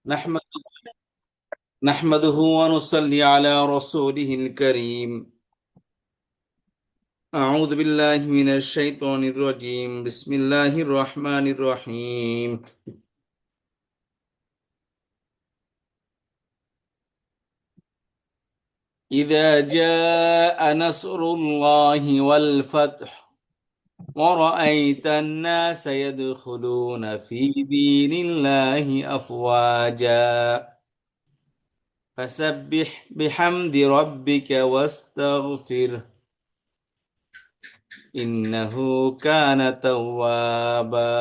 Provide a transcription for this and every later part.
نحمده ونصلي على رسوله الكريم. أعوذ بالله من الشيطان الرجيم. بسم الله الرحمن الرحيم. إذا جاء نصر الله والفتح ورأيت الناس يدخلون في دين الله أفواجا فسبح بحمد ربك واستغفره إنه كان توابا.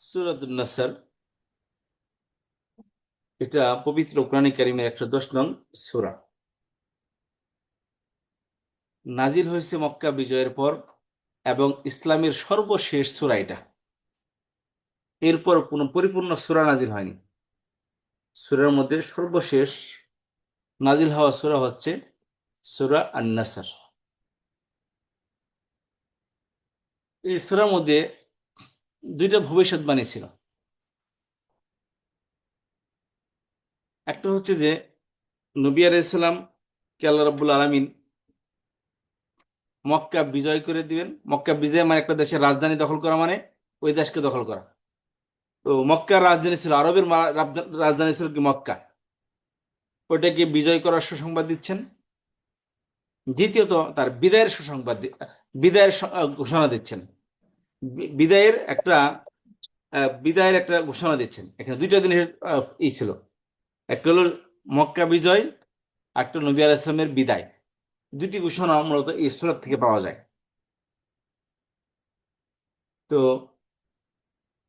সূরাতুন নাসর এটা পবিত্র কোরআন কারীমের 110 নং সূরা। নাজিল হয়েছে মক্কা বিজয়ের পর এবং ইসলামের সর্বশেষ সূরা এটা। এরপর কোনো পরিপূর্ণ সূরা নাজিল হয়নি। সূরার মধ্যে সর্বশেষ নাজিল হওয়া সূরা হচ্ছে সূরা আন-নাসর। এই সূরার মধ্যে দুইটা ভবিষ্যৎবাণী ছিল। একটা হচ্ছে যে নবী আলাইহিস সালাম কে আল্লাহ রাব্বুল আলামিন মক্কা বিজয় করে দিবেন। মক্কা বিজয় মানে একটা দেশের রাজধানী দখল করা, মানে ওই দেশকে দখল করা। তো মক্কার রাজধানী ছিল, আরবের রাজধানী ছিল কি মক্কা, ওইটাকে বিজয় করার সুসংবাদ দিচ্ছেন। দ্বিতীয়ত তার বিদায়ের সুসংবাদ, বিদায়ের ঘোষণা দিচ্ছেন। বিদায়ের একটা ঘোষণা দিচ্ছেন। এখানে দুইটা জিনিস ছিল, একটা হলো মক্কা বিজয়, একটা নবী আলাইহিস সালামের বিদায়। দুটি ঘোষণা মূলত এই সূরা থেকে পাওয়া যায়। তো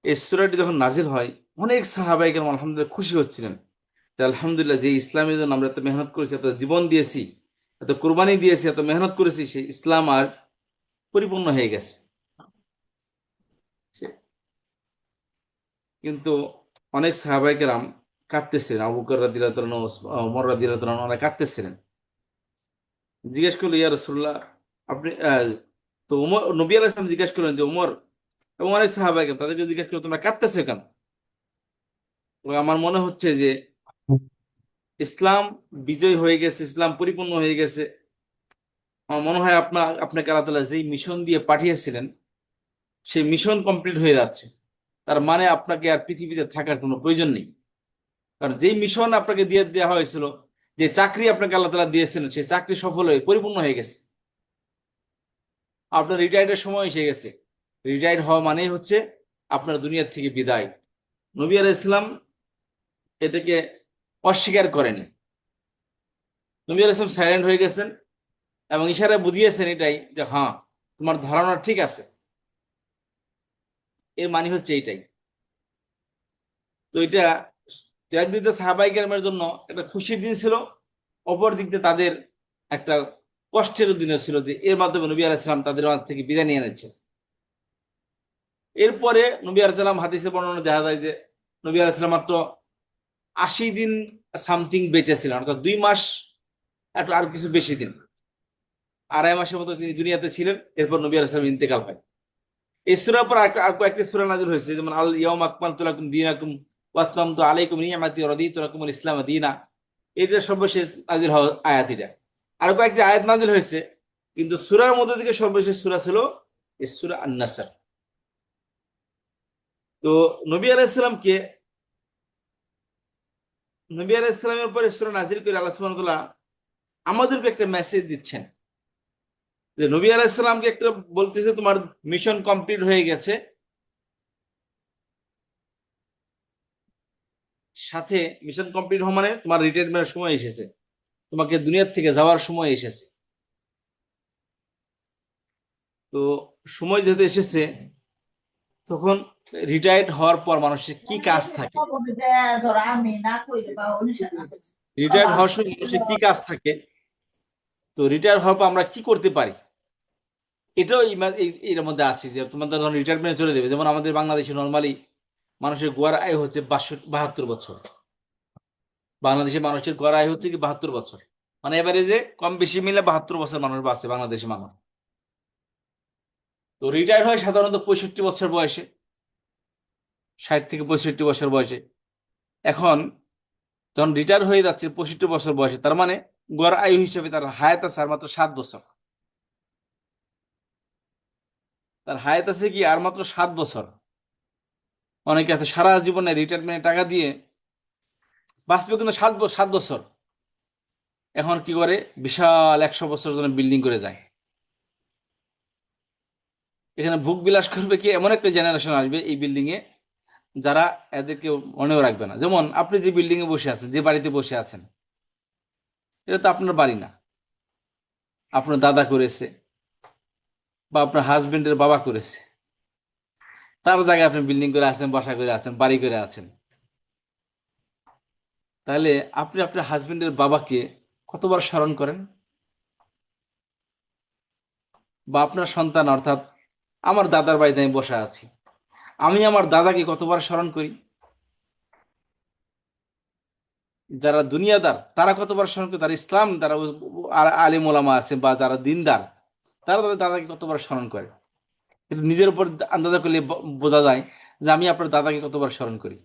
এই সূরাটি যখন নাজিল হয়, অনেক সাহাবায়ে কেরাম আলহামদুলিল্লাহ খুশি হচ্ছিলেন যে আলহামদুলিল্লাহ, যে ইসলামের জন্য আমরা এত মেহনত করেছি, এত জীবন দিয়েছি, এত কোরবানি দিয়েছি, এত মেহনত করেছি, সেই ইসলাম আর পরিপূর্ণ হয়ে গেছে। কিন্তু অনেক সাহাবায়ে কেরাম কাঁদতেছিলেন। আবু বকর রাদিয়াল্লাহু তাআলা, ওমর রাদিয়াল্লাহু তাআলা ওনারা কাঁদতেছিলেন। জিজ্ঞেস করলো, ইয়া রাসূলুল্লাহ, আপনি তো ওমর, নবী আলাইহিস সালাম জিজ্ঞেস করলেন যে ওমর এবং অনেক সাহাবায়ে কেরাম তাদেরকে জিজ্ঞেস করলো, তোমরা কাঁদতেছো কেন? তো আমার মনে হচ্ছে যে ইসলাম বিজয় হয়ে গেছে, ইসলাম পরিপূর্ণ হয়ে গেছে। আমার মনে হয় আপনাকে আল্লাহ তাআলা যেই মিশন দিয়ে পাঠিয়েছিলেন সেই মিশন কমপ্লিট হয়ে যাচ্ছে। তার মানে আপনাকে আর পৃথিবীতে থাকার কোনো প্রয়োজন নেই। কারণ যেই মিশন আপনাকে দিয়ে দেওয়া হয়েছিল, যে চাকরি আপনাকে আল্লাহ তাআলা দিয়েছিলেন, সেই চাকরি সফল হয়ে পরিপূর্ণ হয়ে গেছে। আপনার রিটায়ার্ডের সময় এসে গেছে। রিটায়ার্ড হওয়া মানেই হচ্ছে আপনার দুনিয়ার থেকে বিদায়। নবী আলাইহিস সালাম এটাকে অস্বীকার করেনি। নবী আলাইহিস সালাম সাইলেন্ট হয়ে গেছেন এবং ইশারায় বুঝিয়েছেন এটাই যে হ্যাঁ, তোমার ধারণা ঠিক আছে। এর মানে হচ্ছে এইটাই। তো এটা একদিকে সাহাবায়ে কেরামের জন্য একটা খুশির দিন ছিল, অপর দিক দিয়ে তাদের একটা কষ্টের দিনও ছিল, যে এর মাধ্যমে নবী আলাইহিস সালাম তাদের মাঝ থেকে বিদায় নিয়ে নিচ্ছে। এরপরে নবী আলাইহিস সালাম, হাদিসে বর্ণনা দেখা যায় যে নবী আলাইহিস সালাম মাত্র 80 দিন সামথিং বেঁচে ছিলেন, অর্থাৎ 2 মাস একটু আর কিছু বেশি দিন, 2.5 মাসের মতো তিনি দুনিয়াতে ছিলেন। এরপর নবী আলাইহিস সালাম ইন্তেকাল হয়। এই সূরার পর আর কয়েকটি সূরা নাযিল হয়েছে, যেমন আল ইয়াউমা আকমালতু লাকুম দীনাকুম ওয়া আতমামতু আলাইকুম নি'মাতি ওয়া রাদিতু লাকুমুল ইসলাম দীনা। এটা সর্বশেষ নাযিল হওয়া আয়াত। এটা আরো কয়েকটি আয়াত নাযিল হয়েছে, কিন্তু সূরার মধ্যে থেকে সর্বশেষ সূরা ছিল এই সূরা আন-নাসর। তো নবী আলাইহিস সালামকে, নবী আলাইহিস সালামের উপরে সূরা নাযিল করে আল্লাহ সুবহানাহু ওয়া তাআলা আমাদেরকে একটা মেসেজ দিচ্ছেন, যে নবী আলাইহিস সালামকে একটা বলতেছে তোমার মিশন কমপ্লিট হয়ে গেছে, সাথে মিশন কমপ্লিট হওয়া মানে তোমার রিটায়ারমেন্টের সময় এসেছে, তোমাকে দুনিয়ার থেকে যাওয়ার সময় এসেছে। তো সময় যেহেতু এসেছে, তখন রিটায়ার্ড হওয়ার পর মানুষের কি কাজ থাকে, রিটায়ার্ড হওয়ার সময় মানুষের কি কাজ থাকে, তো রিটায়ার হওয়ার পর আমরা কি করতে পারি, এটাও এর মধ্যে আসছে। যে তোমাদের যখন রিটায়ারমেন্ট চলে দেবে, যেমন আমাদের বাংলাদেশে নর্মালি মানুষের গড় আয় হচ্ছে 72 বছর। বাংলাদেশের মানুষের গড় আয় হচ্ছে কি 72 বছর, মানে এবারে যে কম বেশি মিলে 72 বছর মানুষ বাঁচছে বাংলাদেশের মানুষ। তো রিটায়ার হয় সাধারণত 65 বছর বয়সে, 60 থেকে 65 বছর বয়সে। এখন যখন রিটায়ার হয়ে যাচ্ছে 65 বছর বয়সে, তার মানে গড় আয়ু হিসেবে তার হায়াত আছে আর মাত্র 7 বছর। তার হায়াত আছে কি আর মাত্র 7 বছর। অনেকে আছে সারা জীবনে রিটায়ারমেন্টের টাকা দিয়ে বাঁচবে, কিন্তু 7 বছর। এখন কি করে, বিশাল 100 বছর জন্য বিল্ডিং করে যায়। এখানে ভোগ বিলাস করবে কি, এমন একটা জেনারেশন আসবে এই বিল্ডিং এ যারা এদেরকে মনেও রাখবে না। যেমন আপনি যে বিল্ডিং এ বসে আছেন, যে বাড়িতে বসে আছেন, এটা তো আপনার বাড়ি না, আপনার দাদা করেছে বা আপনার হাজবেন্ডের বাবা করেছে। তার জায়গায় আপনি বিল্ডিং করে আছেন, বাসা করে আছেন, বাড়ি করে আছেন। তাহলে আপনি আপনার হাজবেন্ডের বাবাকে কতবার স্মরণ করেন? বা আপনার সন্তান, অর্থাৎ আমার দাদার বাড়িতে আমি বসে আছি, আমি আমার দাদাকে কতবার স্মরণ করি? যারা দুনিয়াদার তারা কতবার স্মরণ করে, তারা ইসলাম, তারা আলিম ওলামা আছে বা যারা দিনদার, তারা তাদের দাদাকে কতবার স্মরণ করে। কিন্তু নিজের উপর আন্দাজা করলে বোঝা যায় যে আমি আপনার দাদাকে কতবার স্মরণ করি।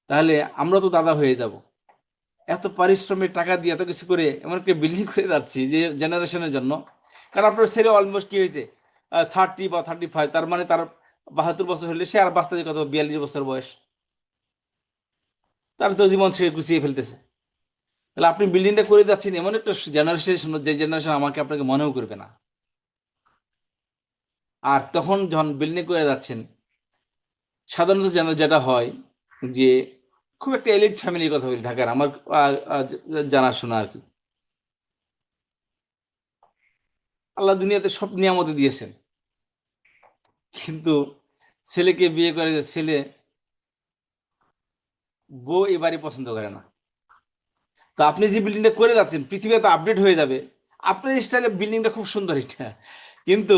তাহলে আমরা তো দাদা হয়ে যাব। এত পারিশ্রমিক টাকা দিয়ে এত কিছু করে এমন একটা বিল্ডিং করে যাচ্ছি যে জেনারেশনের জন্য। কারণ আপনার ছেলে অলমোস্ট কি হয়েছে, 30 বা 35, তার মানে তার 72 বছর হলে সে আর বাঁচতে কত, 42 বছর বয়স। তার তো জীবন সে গুছিয়ে ফেলতেছে। তাহলে আপনি বিল্ডিংটা করে যাচ্ছেন এমন একটা জেনারেশন, যে জেনারেশন আমাকে আপনাকে মনেও করবে না। আর তখন যখন বিল্ডিং করে যাচ্ছেন, সাধারণত যেটা হয় যে, খুব একটা এলিট ফ্যামিলির কথা বলি ঢাকার, আমার জানাশোনা আর কি। আল্লাহ দুনিয়াতে সব নিয়ামতে দিয়েছেন, কিন্তু ছেলেকে বিয়ে করে যে ছেলে, বউ এই বাড়ি পছন্দ করে না। তো আপনি যে বিল্ডিংটা করে যাচ্ছেন, পৃথিবী তো আপডেট হয়ে যাবে, আপনার স্টাইলে বিল্ডিংটা খুব সুন্দর এটা, কিন্তু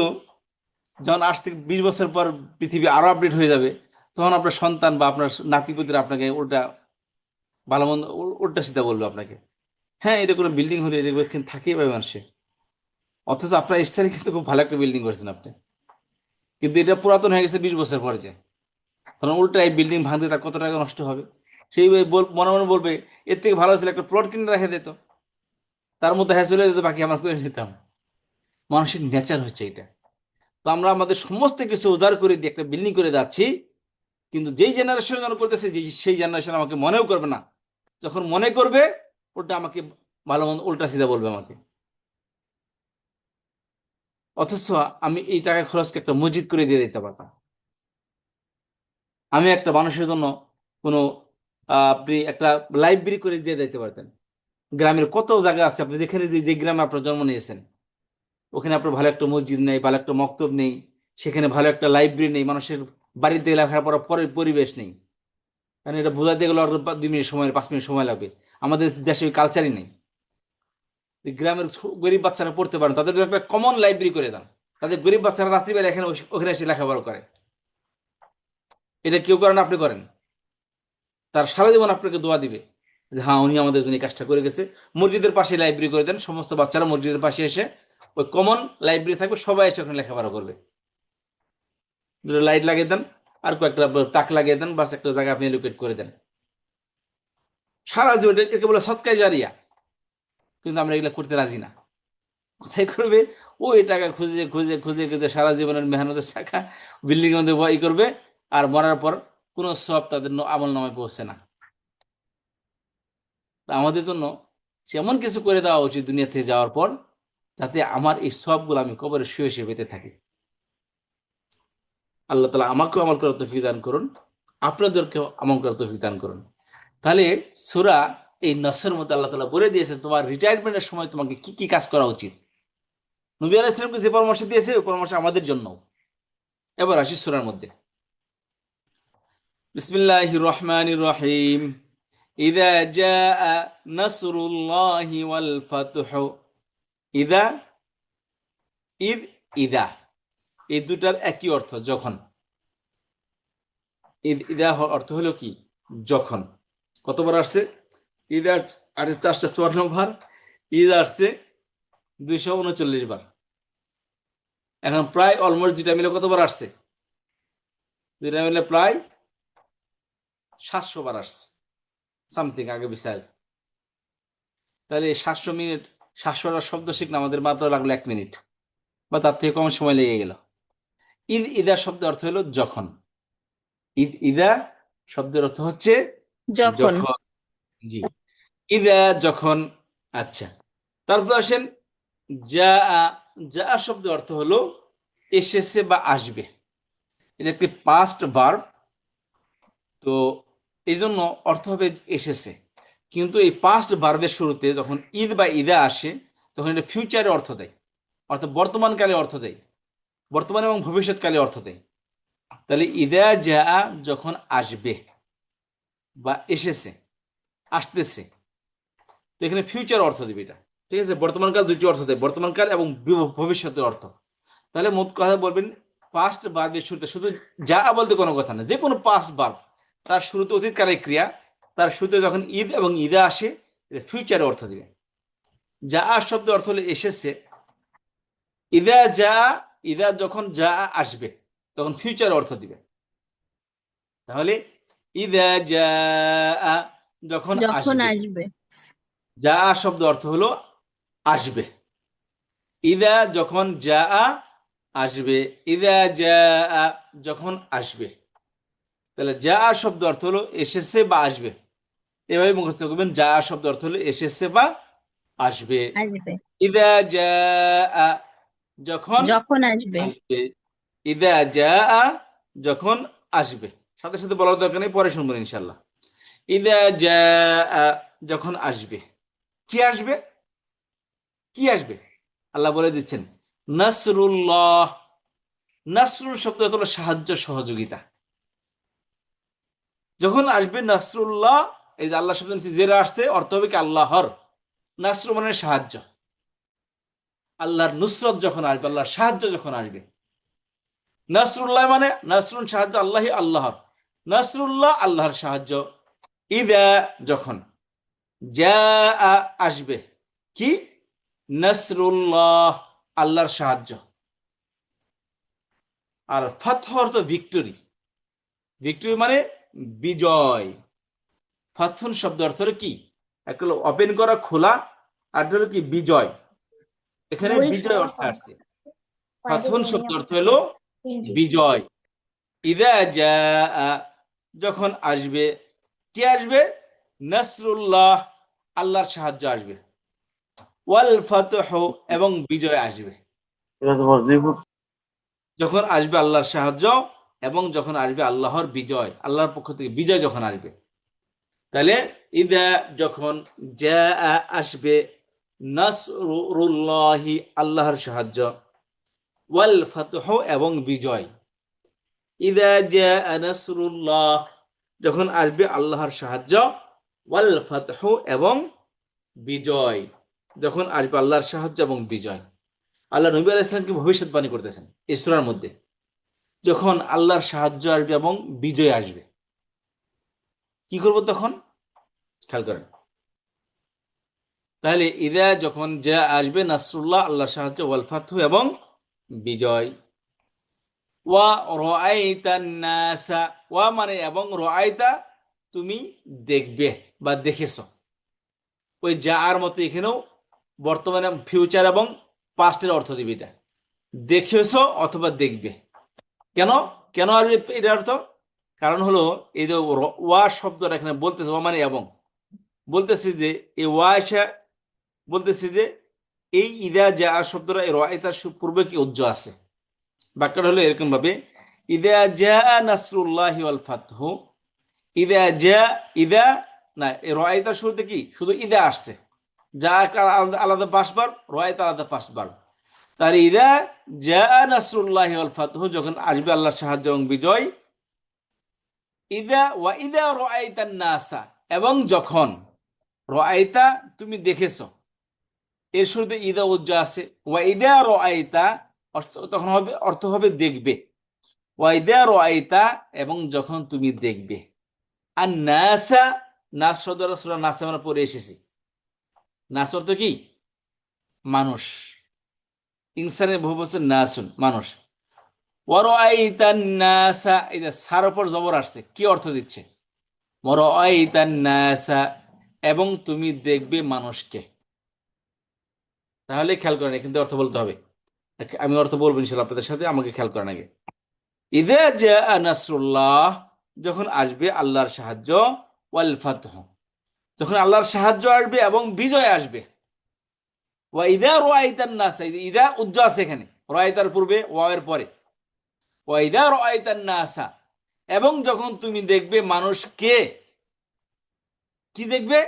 যখন 8 থেকে 20 বছর পর পৃথিবী আরো আপডেট হয়ে যাবে, তখন আপনার সন্তান বা আপনার নাতিপুতিরা আপনাকে উল্টা ভালো মন্দ উল্টা সিধা বলবে আপনাকে। হ্যাঁ, এটা কোনো বিল্ডিং হলে এটা কিন্তু থাকেই পাবে মানুষে। অথচ আপনার স্টাইলে কিন্তু খুব ভালো একটা বিল্ডিং করছেন আপনি, কিন্তু এটা পুরাতন হয়ে গেছে 20 বছর পরে যে, তখন উল্টা এই বিল্ডিং ভাঙতে তার কত টাকা নষ্ট হবে। সেই মনে মনে বলবে, এর থেকে ভালো ছিল একটা প্লট কিনে রেখে দিত, তার মধ্যে হ্যাঁ চলে যেত, বাকি আমরা করে নিতাম। মানুষের নেচার হচ্ছে এটা। তো আমরা আমাদের সমস্ত কিছু উজাড় করে দিয়ে একটা বিল্ডিং করে যাচ্ছি, কিন্তু যেই জেনারেশন যেন করতেছে, যে সেই জেনারেশন আমাকে মনেও করবে না। যখন মনে করবে, ওটা আমাকে ভালো মন্দ উল্টা সিধা বলবে আমাকে। অথচ আমি এই টাকা খরচকে একটা মসজিদ করে দিয়ে দিতে পারতাম। আমি একটা মানুষের জন্য কোনো আপনি একটা লাইব্রেরি করে দিয়ে দিতে পারতেন। গ্রামের কত জায়গা আছে, আপনি যেখানে যে গ্রামে আপনার জন্ম নিয়েছেন, ওখানে আপনার ভালো একটা মসজিদ নেই, ভালো একটা মক্তব নেই, সেখানে ভালো একটা লাইব্রেরি নেই, মানুষের বাড়িতে লেখাপড়া পড়ার পরিবেশ নেই। কারণ এটা বোঝাতে গেলে আরো 2 মিনিট সময়, 5 মিনিট সময় লাগবে। আমাদের দেশে ওই কালচারই নেই। এই গ্রামের গরিব বাচ্চারা পড়তে পারেন, তাদের জন্য একটা কমন লাইব্রেরি করে দেন। তাদের গরিব বাচ্চারা রাত্রিবেলা এখানে ওখানে এসে লেখাপড়া করে। এটা কেউ করেন, আপনি করেন। তার সারা জীবন আপনাকে দোয়া দিবে যে হ্যাঁ, উনি আমাদের জন্য এই কাজটা করে গেছে। মসজিদের পাশে লাইব্রেরি করে দেন, সমস্ত বাচ্চারা মসজিদের পাশে এসে, ওই কমন লাইব্রেরি থাকবে, সবাই এসে ওখানে লেখাপড়া করবে। দুটো লাইট লাগিয়ে দেন, আর কয়েকটা তাক লাগিয়ে দেন, বাস একটা জায়গা আপনি এলোকেট করে দেন। সারা জীবন একে বলে সৎকায় জারিয়া। কিন্তু আমরা এগুলো করতে রাজি না। কোথায় করবে? ওই টাকা খুঁজে খুঁজে খুঁজে খুঁজে সারা জীবনের মেহনতের টাকা বিল্ডিং এর মধ্যে বই করবে, আর মরার পর কোনো সব তাদের আমল নামায় পৌঁছে না। তা আমাদের জন্য এমন কিছু করে দেওয়া উচিত দুনিয়া থেকে যাওয়ার পর, যাতে আমার এই সবগুলো আমি কবরে শুয়ে শুয়ে পেতে থাকি। আল্লাহ তালা আমাকেও আমল করার তৌফিক দান করুন, আপনাদেরকেও আমল করার তৌফিক দান করুন। তাহলে সূরা এই নসের মধ্যে আল্লাহ তালা বলে দিয়েছে তোমার রিটায়ারমেন্টের সময় তোমাকে কি কি কাজ করা উচিত। নবী আলাইহিস সালামকে যে পরামর্শ দিয়েছে, ওই পরামর্শ আমাদের জন্য। এবার আসি সূরার মধ্যে। বিসমিল্লাহির রহমানির রহিম। ইযা জাআ নাসরুল্লাহি ওয়াল ফাতহু। ইদা, ঈদ, ইদা, এই দুটার একই অর্থ, যখন। ঈদ, ইদা অর্থ হলো কি, যখন। কতবার আসছে? ঈদ আসছে 454 বার, ঈদ আসছে 239 বার। এখন প্রায় অলমোস্ট দুইটা মিলে কতবার আসছে? দুইটা মিলে প্রায় 700 বার আসছে সামথিং, আগে বিচার। তাহলে এই 700 মিনিট, 700টা শব্দ শিখলে আমাদের মাত্র লাগলো 1 মিনিট বা তার থেকে কম সময় লেগে গেল। ঈদ ইদা শব্দের অর্থ হলো যখন। ঈদ ইদা শব্দের অর্থ হচ্ছে যখন। যখন। জি, ইদা যখন। আচ্ছা, তারপর আসেন যা। যা শব্দের অর্থ হলো এসেছে বা আসবে। এটা একটি পাস্ট ভার্ব, তো এই জন্য অর্থ হবে এসেছে। কিন্তু এই পাস্ট ভার্বের শুরুতে যখন ঈদ বা ইদা আসে তখন এটা ফিউচারে অর্থ দেয়, অর্থাৎ বর্তমানকালে অর্থ দেয়, বর্তমান এবং ভবিষ্যৎকালে অর্থ দেয়। তাহলে ইদা যা যখন আসবে বা এসেছে, আসতেছে, তো এখানে ফিউচার অর্থ দিবে এটা। ঠিক আছে, বর্তমানকাল দুটি অর্থ দেয়, বর্তমানকাল এবং ভবিষ্যতের অর্থ। তাহলে মোট কথা বলবেন পাস্ট ভার্বের শুরুতে শুধু যা বলতে কোনো কথা না, যে কোনো পাস্ট ভার্ব তার শুরুতে অতীতকালের ক্রিয়া, তার শুরুতে যখন ঈদ এবং ঈদা আসে ফিউচারে অর্থ দিবে। যা শব্দ অর্থ হলো এসেছে। ইদা যা, ইদা যখন যা আসবে তখন ফিউচার অর্থ দিবে। তাহলে ইদা যা যখন যখন আসবে, আসবে। যা শব্দ অর্থ হলো আসবে। ইদা যখন যা আসবে, ইদা যা যখন আসবে। তাহলে যা শব্দ অর্থ হলো এসেছে বা আসবে। এভাবে মুখস্থ করবেন, যা শব্দ অর্থ হলো এসেছে বা আসবে। আসবে। ইদা যা যখন যখন আসবে। আসবে, ইদা যা যখন আসবে। সাথে সাথে বলার দরকার নেই, পরে শুনবেন ইনশাল্লাহ। ইদা যা যখন আসবে, কি আসবে? কি আসবে? আল্লাহ বলে দিচ্ছেন নাসরুল্লাহ। নাসরুল শব্দ হলো সাহায্য, সহযোগিতা। যখন আসবে নাসরুল্লাহ, এই যে আল্লাহ শব্দ জেরা আসছে, অর্থ হবে কি আল্লাহর। নাসরু মানে সাহায্য, আল্লাহর নুসরত যখন আসবে, আল্লাহর সাহায্য যখন আসবে। নাসরুল্লাহ মানে নাসরুন সাহায্য, আল্লাহি আল্লাহর, নাসরুল্লাহ আল্লাহর সাহায্য। ইদা যখন, যা আসবে, কি? নাসরুল্লাহ আল্লাহর সাহায্য। আর ফাতহ অর্থ ভিক্টরি। ভিক্টরি মানে বিজয়। ফাথুন শব্দ অর্থ হলো কি? একটা হলো ওপেন করা, খোলা, আর একটা হলো কি বিজয়। এখানে বিজয় অর্থ আসছে। ফাথুন শব্দ অর্থ হলো বিজয়। ইদা যা যখন আসবে, কে আসবে? নাসরুল্লাহ আল্লাহর সাহায্য আসবে। ওয়াল ফাতহ এবং বিজয় আসবে। যখন আসবে আল্লাহর সাহায্য এবং যখন আসবে আল্লাহর বিজয়, আল্লাহর পক্ষ থেকে বিজয় যখন আসবে। তাহলে ইদা যখন, যা আসবে, নাসরুল্লাহি আল্লাহর সাহায্য, ওয়াল ফাতহ এবং বিজয়। ইদা জা নাসরুল্লাহ যখন আসবে আল্লাহর সাহায্য, ওয়াল ফাতহ এবং বিজয় যখন আসবে আল্লাহর সাহায্য এবং বিজয়। আল্লাহ নবী আলাইহিস সালামকে ভবিষ্যৎবাণী করতেছেন এই সূরার মধ্যে, যখন আল্লাহর সাহায্য আসবে এবং বিজয় আসবে কি করব তখন? খেয়াল করেন। তাহলে ইদা যখন যা আসবে নাসরুল্লাহ আল্লাহর সাহায্য, ওয়াল ফাতহু এবং বিজয়। ওয়া রাআইতান নাসা, ওয়া মানে এবং, রাআইতা তুমি দেখবে বা দেখেছো। ওই যা আর মতো এখানেও বর্তমানে, ফিউচার এবং পাস্টের অর্থ দিবে এটা। দেখেছো অথবা দেখবে। কেন? কেন আসবে এটার অর্থ? কারণ হলো এই যে ওয়া শব্দটা এখানে বলতেছে, ওয়া মানে এবং, বলতেছি যে এই ওয়া এসে বলতেছি যে এই ইদা যা শব্দটা এই রাআইতার পূর্বে কি উজ্জ আছে। বাক্যটা হলো এরকম ভাবে, ইদা যা নাসরুল্লাহি ওয়াল ফাতহু। ইদা যা, ইদা না, এই রাআইতার শুরুতে কি শুধু ইদা আসছে, যা একটা আলাদা আলাদা পাঁচবার, রাআইতা আলাদা পাঁচবার। তার ইদা যা নাসরুল্লাহি ওয়াল ফাতহু যখন আসবে আল্লাহর সাহায্য এবং বিজয়। ইদা ওয়া ইদা রাআইতান নাসা এবং যখন, রাআইতা তুমি দেখেছো, এর শুরুতে ইদা উজ্জা আছে। ওয়া ইদা রাআইতা তখন হবে অর্থ হবে দেখবে। ওয়া ইদা রাআইতা এবং যখন তুমি দেখবে। আর নাসা, নাস শব্দটা সূরা নাসে আমরা পড়ে এসেছি। নাস অর্থ কি? মানুষ। ইনসানের বহু বচন নাসুন, মানুষ। ওয়ারাআইতান নাসা, এই যে সার উপর জবর আসছে, কি অর্থ দিচ্ছে? ওয়ারাআইতান নাসা, এবং তুমি দেখবে মানুষকে। তাহলে খেয়াল করেন, কিন্তু অর্থ বলতে হবে। আমি অর্থ বলবো ইনশাআল্লাহ আপনাদের সাথে, আমাকে খেয়াল করেন আগে। ইযা জাআ নাসরুল্লাহ, যখন আসবে আল্লাহর সাহায্য, ওয়াল ফাতহ, যখন আল্লাহর সাহায্য আসবে এবং বিজয় আসবে। ওয়া ইযা রাআইতান নাস, ইযা উজ্জা আছে এখানে, রাআইতার পূর্বে, ওয়া এর পরে। ওয়া ইযা রাআইতান নাসা, এবং যখন তুমি দেখবে মানুষকে, কি দেখবে?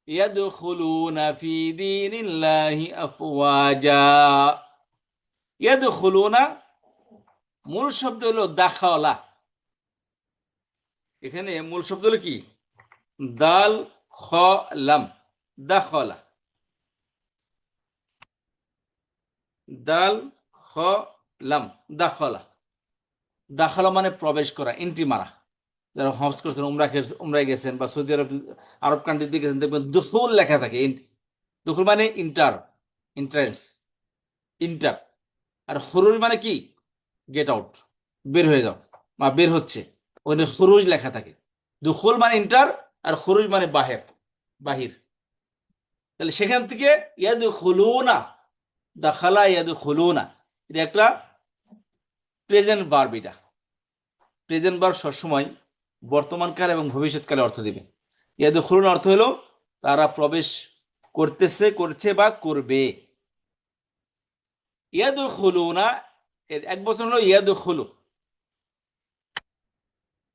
ইয়াদখুলুনা ফি দীনিল্লাহি আফওয়াজা। ইয়াদখুলুনা মূল শব্দ হলো দাখালা, এখানে মূল শব্দ হলো কি? দাল খ লাম, দাখলা, দাল খ লাম, দাখলা। দাখলা মানে প্রবেশ করা, এন্ট্রি মারা। যারা হজ করছেন, উমরায় গেছেন, বা সৌদি আরব, আরব কান্ট্রিতে গেছেন, দেখবেন দুখুল লেখা থাকে। দুখুল মানে ইন্টার, এন্ট্রান্স, ইন্টার। আর খুরুজ মানে কি? গেট আউট, বের হয়ে যাও, বা বের হচ্ছে, ওখানে খুরুজ লেখা থাকে। দুখুল মানে ইন্টার, আর খুরুজ মানে বাহির, বাহির। তাহলে সেখান থেকে ইয়াদু খুলুনা, দাখালা ইয়াদু খুলুনা, এটা একটা প্রেজেন্ট ভার্ব। এটা প্রেজেন্ট ভার্ব সবসময় বর্তমানকাল এবং ভবিষ্যৎকালে অর্থ দিবে। ইয়াদু খুলুনা অর্থ হলো তারা প্রবেশ করতেছে, করছে বা করবে। ইয়াদু খুলুনা এর এক বছর হলো ইয়াদু খুলু,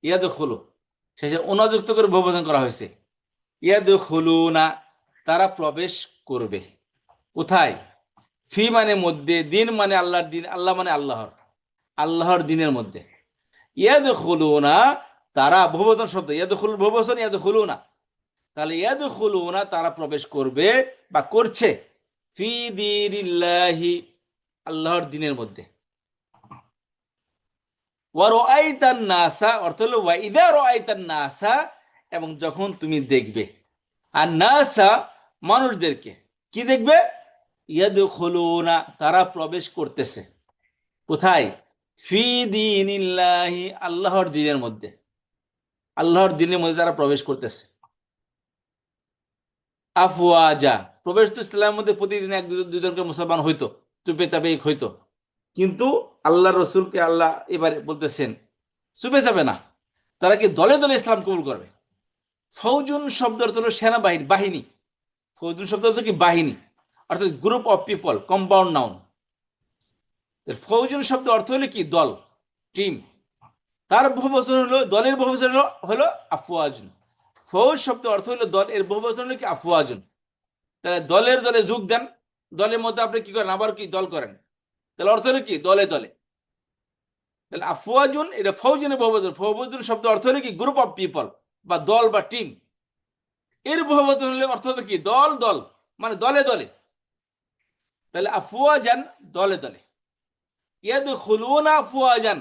ইয়াদু খুলু শেষে অনাযুক্ত করে বহুবচন করা হয়েছে। ইয়াদু খুলুনা, তারা প্রবেশ করবে। কোথায়? ফি মানে মধ্যে, দিন মানে আল্লাহর দিন, আল্লাহ মানে আল্লাহর, আল্লাহর দিনের মধ্যে। ইয়াদখুলুনা, তারা বহুবচন শব্দ, ইয়াদখুল বহুবচন, ইয়াদখুলুনা। তাহলে ইয়াদখুলুনা, তারা প্রবেশ করবে বা করছে, ফি দীনিল্লাহি, আল্লাহর দিনের মধ্যে। ওয়া রাআইতান নাসা অর্থ হলো ওয়া ইযা রাআইতান নাসা, এবং যখন তুমি দেখবে, আর নাসা মানুষদেরকে, কি দেখবে? ইয়াদখুলুনা, তারা প্রবেশ করতেছে। কোথায়? ফি দীনিল্লাহি, আল্লাহর দিনের মধ্যে, আল্লাহর দিনের মধ্যে তারা প্রবেশ করতেছে। আফওয়াজা, প্রবেশ তো ইসলামের মধ্যে প্রতিদিন এক দুজনকে মুসলমান হইতো, চুপে চাপে হইতো, কিন্তু আল্লাহ রসুলকে আল্লাহ এবারে বলতেছেন চুপে যাবে না, তারা কি দলে দলে ইসলাম কবুল করবে। ফৌজুন শব্দ অর্থ হলো সেনাবাহিনী, বাহিনী। ফৌজুন শব্দ অর্থ কি? বাহিনী, অর্থাৎ group of people, compound noun. ফৌজুন শব্দ অর্থ হলো কি? দল, টিম। তার বহুবচন হলো, দলের বহুবচন হলো হলো আফওয়াজুন। ফৌজ শব্দ অর্থ হলো দল, এর বহুবচন হলো কি? আফওয়াজুন। তাহলে দলের দলে যোগ দেন, দলের মধ্যে আপনি কি করেন? আবার কি দল করেন, তাহলে অর্থ হলো কি? দলে দলে। তাহলে আফওয়াজুন এটা ফৌজুনের বহুবচন। ফৌজুন শব্দ অর্থ হলো কি? গ্রুপ অফ পিপল, বা দল বা টিম। এর বহুবচন হলে অর্থ হবে কি? দল, দল মানে দলে দলে। তাহলে আফওয়াজান, দলে দলে। ইয়াদখুলুনা আফওয়াজান,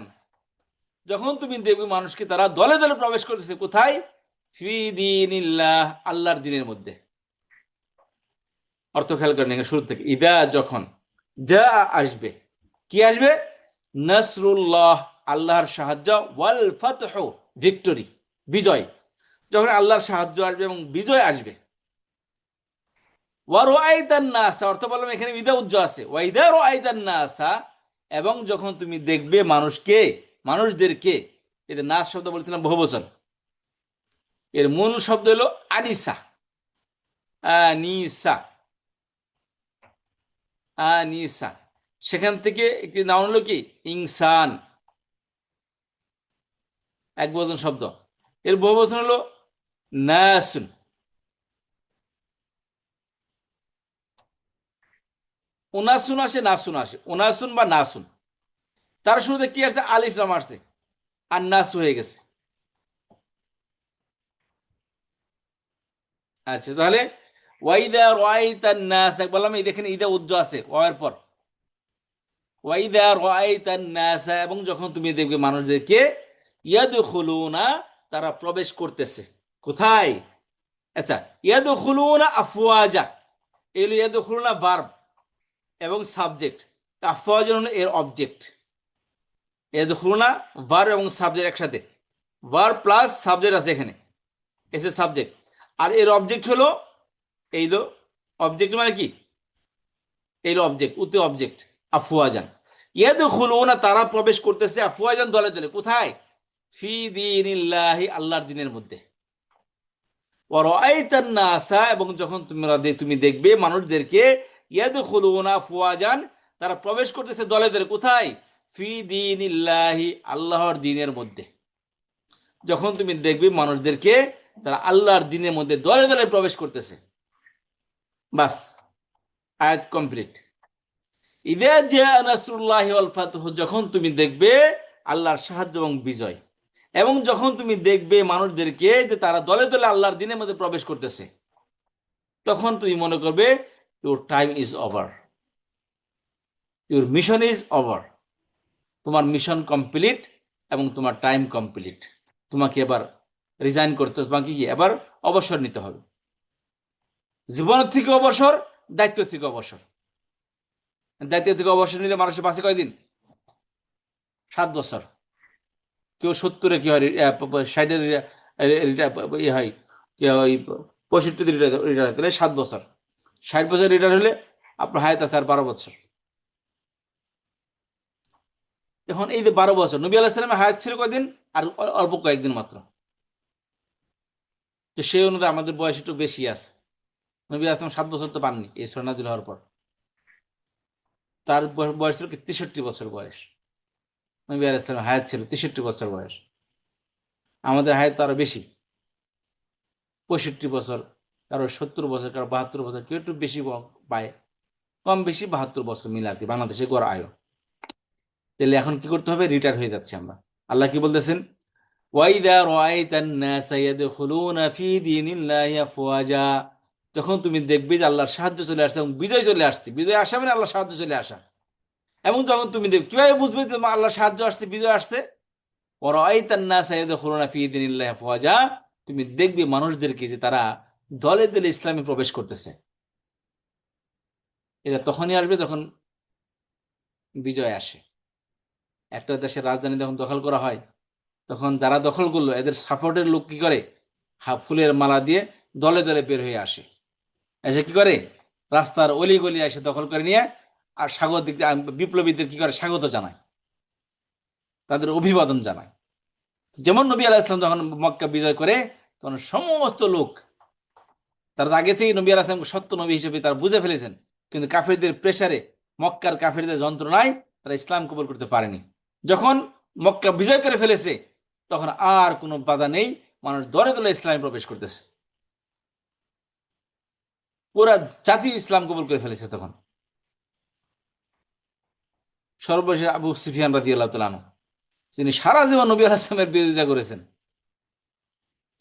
যখন তুমি দেখবে মানুষকে তারা দলে দলে প্রবেশ করতেছে। কোথায়? ফি দীনিল্লাহ, আল্লাহর দিনের মধ্যে। অর্থ খেয়াল করেন এখানে শুরু থেকে, ইদা যখন, যা আসবে, কি আসবে? নাসরুল্লাহ, আল্লাহর সাহায্য, ওয়াল ফাতহ, ভিক্টরি, বিজয়। যখন আল্লাহর সাহায্য আসবে এবং বিজয় আসবে। ওয়া রাআইতান নাস, অর্থ বললাম এখানে ইদা উজ্জ আছে, ওয়া ইদা রাআইতান নাসা, এবং যখন তুমি দেখবে মানুষকে, মানুষদেরকে। এটা নাস শব্দ বলছিলাম বহুবচন, এর মূল শব্দ হলো আনিসা, আনিসা, আনিসা। সেখান থেকে একটি নাউন হলো কি? ইনসান, এক বচন শব্দ। এর বহুবচন হলো নাসুন। উনাসুন আসে, নাসুন আসে, উনাসুন বা নাসুন। তার শুরুতে কি আসছে? আলিফ লাম আসছে, আর নাসু হয়ে গেছে। আচ্ছা, তাহলে ওয়াইদা রাআইতান নাস, বললাম এই দেখেন ইদা উজ্জ আছে ওয়ার পর। ওয়াইদা রাআইতান নাস, এবং যখন তুমি দেখবে মানুষদেরকে, ইয়াদখুলুনা, তারা প্রবেশ করতেছে। কোথায়? আচ্ছা, ইয়াদখুলুনা আফওয়াজা, এগুলো ইয়াদখুলুনা ভার্ব, এবং সাবজেক্ট। আফওয়াজান হলো এর অবজেক্ট। ইয়াদখুলুনা ভার এবং সাবজেক্ট একসাথে, ভার প্লাস সাবজেক্ট আছে এখানে, এসে সাবজেক্ট। আর এর অবজেক্ট হলো এই তো, অবজেক্ট মানে কি, এর অবজেক্ট উতে অবজেক্ট আফওয়াজান। ইয়াদখুলুনা তারা প্রবেশ করতেছে, আফওয়াজান দলে দলে, কোথায়? ফি দীনিল্লাহি আল্লাহর দিনের মধ্যে। ওয়ারাআইতান নাসা এবং যখন তুমি দেখবে মানুষদেরকে, ইয়াদখুলুনা আফওয়াজান তারা প্রবেশ করতেছে দলে দলে, কোথায়? ফি দীনিল্লাহি আল্লাহর দিনের মধ্যে। যখন তুমি দেখবে মানুষদেরকে তারা আল্লাহর দিনের মধ্যে দলে দলে প্রবেশ করতেছে, বাস, আয়াত কমপ্লিট। ইযা জা নাসরুল্লাহি ওয়াল ফাতহ যখন তুমি দেখবে আল্লাহর সাহায্য এবং বিজয়, এবং যখন তুমি দেখবে মানুষদেরকে যে তারা দলে দলে আল্লাহর দিনের মধ্যে প্রবেশ করতেছে, তখন তুমি মনে করবে your time is over, your mission is over, তোমার মিশন কমপ্লিট এবং তোমার টাইম কমপ্লিট। তোমাকে এবার রিজাইন করতে হবে, তোমাকে কি এবার অবসর নিতে হবে। জীবনের থেকে অবসর, দায়িত্ব থেকে অবসর। দায়িত্ব থেকে অবসর নিলে মানুষের বাঁচে কয়দিন? 7 বছর। কেউ 70-এ কি হয়, 60-এর ইয়ে হয়, কি হয়, 65 রিটায়ার তাহলে 7 বছর। 60 বছর রিটায়ার হলে আপনার হায়াত আছে আর 12 বছর। এখন এই যে 12 বছর, নবী আলাইহিস সালামের হায়াত ছিল কয়দিন? আর অল্প কয়েকদিন মাত্র। তো সেই অনুযায়ী আমাদের বয়স একটু বেশি আছে। নবী আলাইহিস সালাম 7 বছর তো পাননি এই সূরা নাযিল হওয়ার পর। তার বয়স ছিল কি 63 বছর বয়স। নবী আলাইহিস সালামের হায়াত ছিল 63 বছর বয়স। আমাদের হায়াত তো আরো বেশি, 65 বছর, কারো 70 বছর, কারো 72 বছর, কেউ একটু বেশি পায়, কম বেশি 72 বছর মিলে আর কি বাংলাদেশে গড় আয়ু। তাহলে এখন কি করতে হবে? রিটায়ার হয়ে যাচ্ছে আমরা। আল্লাহ কি বলতেছেন? ওয়াইদা রাআইতান নাসা ইয়াদখুলুনা ফি দীনিল্লাহি আফওয়াজা যখন তুমি দেখবে যে আল্লাহর সাহায্য চলে আসছে এবং বিজয় চলে আসছে, বিজয় আসা মানে আল্লাহর সাহায্য চলে আসা। এবং যখন তুমি দেখবে, কিভাবে বুঝবে যে তোমার আল্লাহর সাহায্য আসছে, বিজয় আসছে? ওয়ারাআইতান নাসা ইয়াদখুলুনা ফি দীনিল্লাহি আফওয়াজা তুমি দেখবে মানুষদেরকে যে তারা দলে দলে ইসলামে প্রবেশ করতেছে। এটা তখনই আসবে যখন বিজয় আসে। একটা দেশের রাজধানী যখন দখল করা হয়, তখন যারা দখল করলো এদের সাপোর্টের লোক কি করে? ফুলের মালা দিয়ে দলে দলে বের হয়ে আসে, এসে কি করে? রাস্তার অলি গলি এসে দখল করে নিয়ে আর স্বাগত বিপ্লবীদের কি করে? স্বাগত জানায়, তাদের অভিবাদন জানায়। যেমন নবী আলাইহিস সালাম যখন মক্কা বিজয় করে, তখন সমস্ত লোক, তার আগে থেকে নবী আলাইহিস সালাম সত্য নবী হিসেবে তারা বুঝে ফেলেছেন, কিন্তু কাফেরদের প্রেসারে, মক্কার কাফেরদের যন্ত্রণায় তারা ইসলাম কবুল করতে পারেনি। যখন মক্কা বিজয় করে ফেলেছে, তখন আর কোনো বাধা নেই, মানুষ দলে দলে ইসলামে প্রবেশ করতেছে, পুরা জাতি ইসলাম কবুল করে ফেলেছে। তখন সর্বশেষ আবু সুফিয়ান রাদিয়াল্লাহু তাআলা আনহু, তিনি সারা জীবন নবী আলাইহিস সালামের বিরোধিতা করেছেন,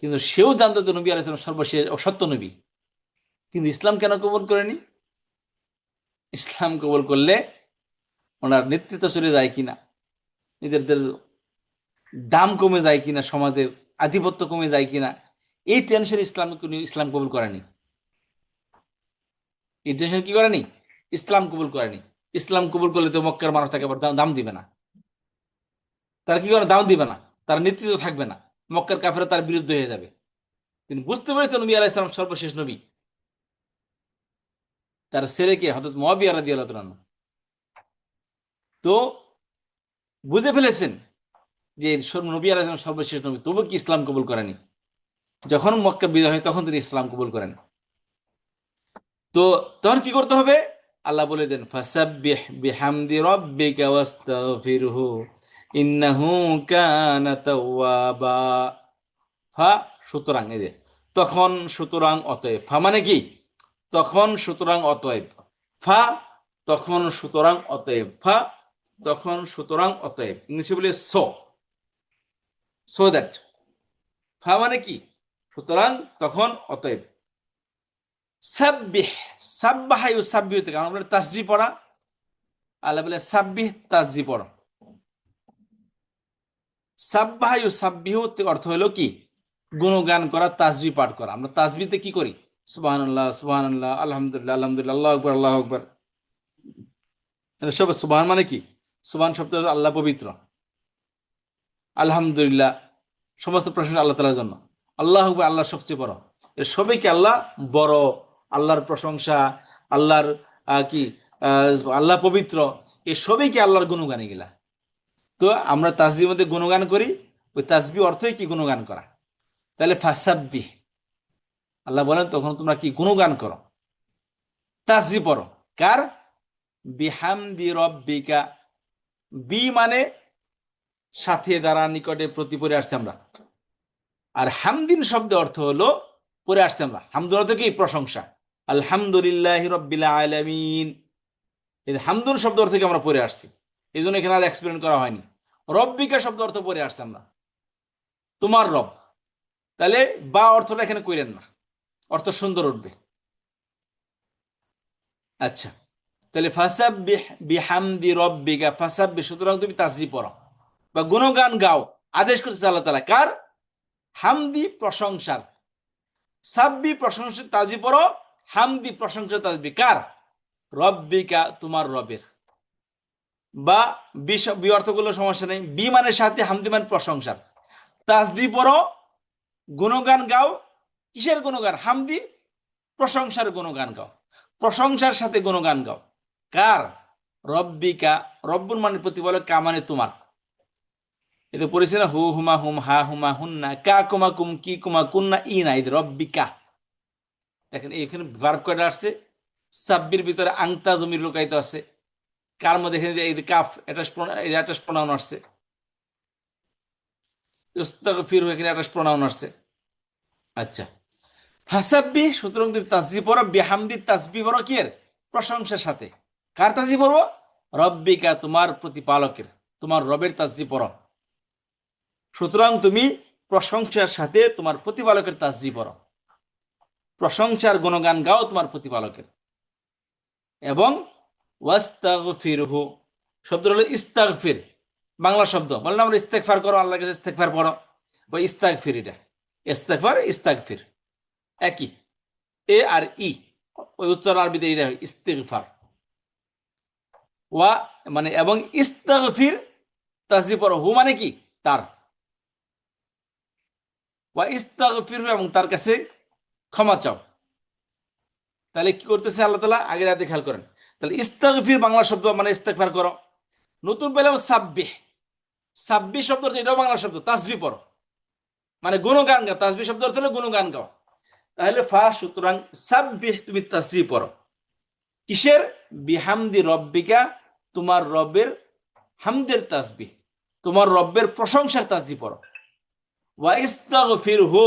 কিন্তু সেও জানতো যে নবী আলাইহিস সালাম সর্বশেষ সত্য নবী, কিন্তু ইসলাম কেন কবুল করেনি? ইসলাম কবুল করলে ওনার নেতৃত্ব চলে যায় কিনা, নিজেদের দাম কমে যায় কিনা, সমাজের আধিপত্য কমে যায় কিনা, এই টেনশন ইসলাম কবুল করেনি। এই টেনশন কি করেনি? ইসলাম কবুল করেনি। ইসলাম কবুল করলে তো মক্কার মানুষ তাকে আবার দাম দিবে না, তারা কি করে? দাম দিবে না, তার নেতৃত্ব থাকবে না, মক্কার কাফেররা তার বিরুদ্ধে হয়ে যাবে। তিনি বুঝতে পেরেছেন নবী আলাইহিস সালাম সর্বশেষ নবী। তার ছেলেকে হযরত মুআবিয়া রাদিয়াল্লাহু তাআলা আনহু তো বুঝে ফেলেছেন যে নবী আলাইহিস সালাম সর্বশেষ নবী, তবু কি ইসলাম কবুল করেনি। যখন মক্কা বিজয় হয় তখন তিনি ইসলাম কবুল করেন। তো তখন কি করতে হবে? আল্লাহ বলে দেন, ফাসাব্বিহ বিহামদি রাব্বিকা ওয়াস্তাগফিরহু ইন্নাহু কানা তাওয়াবা। ফা সুতরাং, এই যে তখন, সুতরাং, অতএব। ফা মানে কি? তখন, সুতরাং, অতএব। ফা তখন, সুতরাং, অতএব। ফা তখন, সুতরাং, অতএব। ইংলিশে বলে সো দ্যাট। ফা মানে কি? সুতরাং, তখন, অতএব। সাব্বিহ, সাব্বাহা ইউসাব্বিহু থেকে আমরা বলে তাসবিহ পড়া, আল্লাহ বলে সাব্বিহ, তাসবিহ পড়ো। সাব্বাহা ইউসাব্বিহু অর্থ হলো কি? গুণগান করা, তাসবিহ পাঠ করা। আমরা তাসবিহতে কি করি? সুবহানাল্লাহ, সুবহানাল্লাহ, আলহামদুলিল্লাহ, আলহামদুলিল্লাহ, আল্লাহু আকবার, আল্লাহু আকবার। সব সুবহান মানে কি? সুবহান শব্দ হলো আল্লাহ পবিত্র, আলহামদুলিল্লাহ সমস্ত প্রশংসা আল্লাহ তাআলার জন্য, আল্লাহ আল্লাহ সবচেয়ে বড়, এর সবাইকে আল্লাহ বড়, আল্লাহর প্রশংসা, আল্লাহর কি আল্লাহ পবিত্র, এই সবাইকে আল্লাহর গুণগান এগুলা। তো আমরা তাসবির মধ্যে গুণগান করি, ওই তাসবি অর্থই কি? গুণগান করা। তাহলে ফাসাব্বি, আল্লাহ বলেন তখন তোমরা কি? গুণগান করো, তাসবি পড়ো। কার? বিহামদি রব্বিকা, বি মানে সাথে, দ্বারা, নিকটে, প্রতি, পরে আসছে আমরা। আর হামদিন শব্দ অর্থ হলো পরে আসছে আমরা, হামদুল অর্থ কি? প্রশংসা। আলহামদুলিল্লাহ রব্বিল আলামিন, এই হামদুল শব্দ অর্থ কি? আমরা পরে আসছি, এই জন্য এখানে আর এক্সপ্লেন করা হয়নি। রব্বিকা শব্দ অর্থ পরে আসছে আমরা, তোমার রব। তাহলে বা অর্থটা এখানে কইরেন না, অর্থ সুন্দর উঠবে। আচ্ছা, তাহলে ফাসাব্বিহ বিহামদি রব্বিকা, ফাসাব্বিহ, সুতরাং তুমি তাসবিহ পড়ো বা গুণগান গাও, আদেশ করতেছে আল্লাহ তাআলা। কার? হামদি, প্রশংসার। সাব্বি, প্রশংসা তাসবিহ পড়ো, হামদি, প্রশংসা তাসবিহ কার? রব্বিকা, তোমার রবের। বা বি অর্থগুলো সমস্যা নেই, বি মানে সাথে, হামদি মানে প্রশংসার। তাসবিহ পড়ো, গুণগান গাও। কিসের গুণগান? হামদি, প্রশংসার গুণগান গাও, প্রশংসার সাথে গুণগান গাও। কার? রব্বিকা, রব্বুর মানে প্রতিপালক, কা মানে তোমার। এটা পড়েছে না, হু হুমা হুম, হা হুমা হুন্না, কা কুমা কুম, কি কুমা কুন্না, ই না, এটা রব্বিকা। দেখেন এখানে ভার্ব কয়টা আসছে? সাব্বির ভিতরে আংতা জমির লুকায়িত আছে, কার মধ্যে এখানে এই কাফ, এটা প্রনাউন আসছে। ইস্তাগফির, এখানে এটা প্রনাউন আসছে। আচ্ছা, ফাসাব্বি, সুতরাং তুমি তাসবিহ পড়ো, বিহামদি, তাসবিহ পড়ো কি এর? প্রশংসার সাথে। কার তাসবিহ পড়ো? রব্বিকা, তোমার প্রতিপালকের, তোমার রবের তাসবিহ পড়ো। সুতরাং তুমি প্রশংসার সাথে তোমার প্রতিপালকের তাসবিহ পড়ো, প্রশংসার গুণগান গাও তোমার প্রতিপালকের। এবং ওয়াস্তাগফিরহু, শব্দ হলো ইস্তাগফির, বাংলা শব্দ। বললাম আমরা ইস্তেগফার করো, আল্লাহর কাছে ইস্তেগফার পড়ো, ওই ইস্তাগফির, এটা ইস্তেগফার, ইস্তাগফির একই, এ আর ই, ওই উচ্চারণ আরবিতে এটা হয় ইস্তিগফার। ওয়া মানে এবং ইস্তাগফির, তাসবিহ পড়ো, হু মানে কি? তার। ওয়া ইস্তাগফির, এবং তার কাছে ক্ষমা চাও। তাহলে কি করতেছে আল্লাহ তাআলা? আগের আয়াতে খেয়াল করেন। তাহলে ইস্তাগফির বাংলা শব্দ মানে ইস্তেগফার করো। নতুন পেলাম সাব্বিহ, সাব্বিহ শব্দ এটাও বাংলা শব্দ, তাসবিহ পড়ো মানে গুণগান গাও, তাসবিহ শব্দ অর্থ হলো গুণগান গাও। তাহলে সুতরাং সাব্বিহ, তুমি তাসবিহ পড়ো। কিসের? বিহামদি রব্বিকা, তোমার রবের হামদের তাসবিহ, তোমার রব্বের প্রশংসার তাসবিহ পড়ো। ওয়া ইস্তাগফিরহু,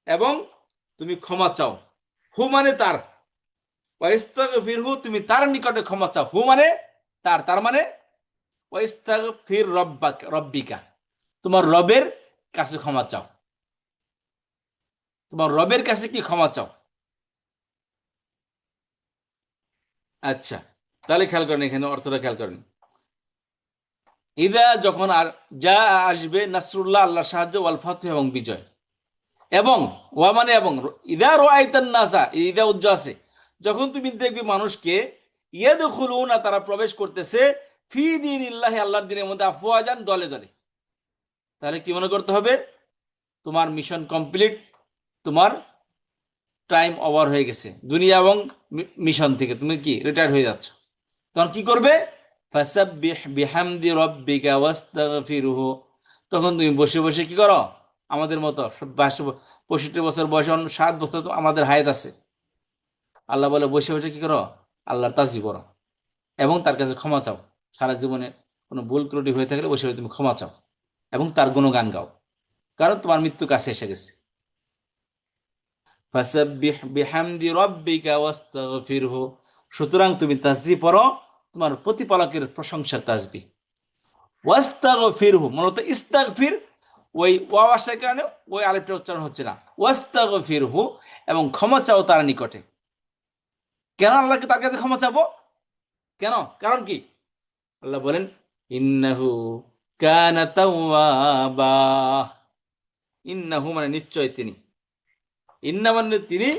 এবং তুমি ক্ষমা চাও, হু মানে তার। ওয়া ইস্তাগফিরহু, তুমি তার নিকটে ক্ষমা চাও, হু মানে তার, তার মানে ওয়া ইস্তাগফির রব্বিকা, তোমার রবের কাছে ক্ষমা চাও, তোমার রবের কাছে কি? ক্ষমা চাও। আচ্ছা, তাহলে খেয়াল করেন, এখানে অর্থটা খেয়াল করেন। ইদা, যখন, আর যা আসবে, নাসরুল্লাহ, আল্লাহর সাহায্য, ওয়াল ফাতহ, এবং বিজয়। এবং ওয়া মানে এবং, ইদা রাআইতান নাসা, ইদা উজ্জ আছে, যখন তুমি দেখবে মানুষকে, ইয়াদখুলুনা, তারা প্রবেশ করতেছে, ফি দীনিল্লাহি, আল্লাহর দ্বীনের মধ্যে, আফওয়াজান, দলে দলে। তাহলে কি মনে করতে হবে? তোমার মিশন কমপ্লিট, তোমার টাইম ওভার হয়ে গেছে দুনিয়া এবং মিশন থেকে, তুমি কি রিটায়ার হয়ে যাচ্ছ। তখন কি করবে? ফাসাব্বিহ বিহামদি রাব্বিকা ওয়াস্তাগফিরহু, তখন তুমি বসে বসে কি করো? আমাদের মতো 65 বছর বয়সে, 7 বছর তো আমাদের হায়াত আছে, আল্লাহ বলে বসে বসে কি করো? আল্লাহর তাসবিহ করো এবং তার কাছে ক্ষমা চাও। সারা জীবনে কোনো ভুল ত্রুটি হয়ে থাকলে বসে বসে তুমি ক্ষমা চাও এবং তার গুণগান গাও, কারণ তোমার মৃত্যু কাছে এসে গেছে। ফাসাব্বিহ বিহামদি রাব্বিকা ওয়াস্তাগফিরহু, সুতরাং তুমি তাসবিহ পড়ো, তোমার প্রতিপালকের প্রশংসার তাসবিহ। ওয়াস্তাগফিরহু, মূলত ইস্তাগফির, ওই ওয়াও আসার কারণে ওই আলিফটা উচ্চারণ হচ্ছে না। ওয়াস্তাগফিরহু, এবং ক্ষমা চাও তার নিকটে। কেন আল্লাহকে তার কাছে ক্ষমা চাবো? কেন? কারণ কি? আল্লাহ বলেন, ইন্নাহু কানা তাওয়াবা, ইন্নাহু মানে নিশ্চয় তিনি, ইন্না মানে তিনি,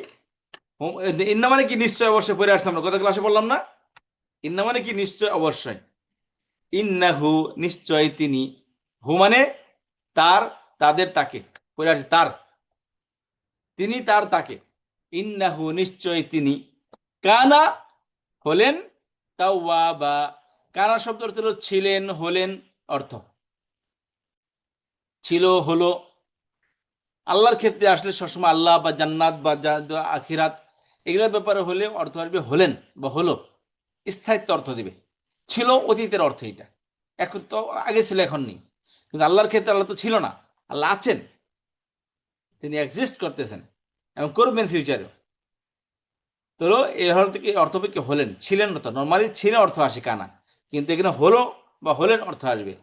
ইন্না মানে কি? নিশ্চয়, অবশ্যই পড়ে আসছে, আমরা গত ক্লাসে বললাম না? ইন্না মানে কি নিশ্চয়, অবশ্যই। ইন্নাহু নিশ্চয় তিনি, হু মানে তার, তাদের, তাকে, পড়ে আছে তার, তিনি তার তাকে, ইন্নাহু নিশ্চয় তিনি, কানা হলেন, তাওয়াবা, কানা শব্দ অর্থ হলো ছিলেন, হলেন অর্থ, ছিল, হলো। আল্লাহর ক্ষেত্রে আসলে সবসময় আল্লাহ বা জান্নাত বা আখিরাত এগুলোর ব্যাপারে হলে অর্থ আসবে হলেন বা হলো, স্থায়িত্ব অর্থ দিবে। ছিল অতীতের অর্থ এটা, এখন তো আগে ছিল এখন নেই। কিন্তু আল্লাহর ক্ষেত্রে আল্লাহ তো ছিল না, আল্লাহ আছেন, তিনি এক্সিস্ট করতেছেন এবং করবেন ফিউচারেও। তো এই অর্থ থেকে অর্থ কি হলেন, ছিলেন না, তো নর্মালি ছিল অর্থ আসে কানা, কিন্তু এখানে হলো বা হলেন অর্থ আসবে।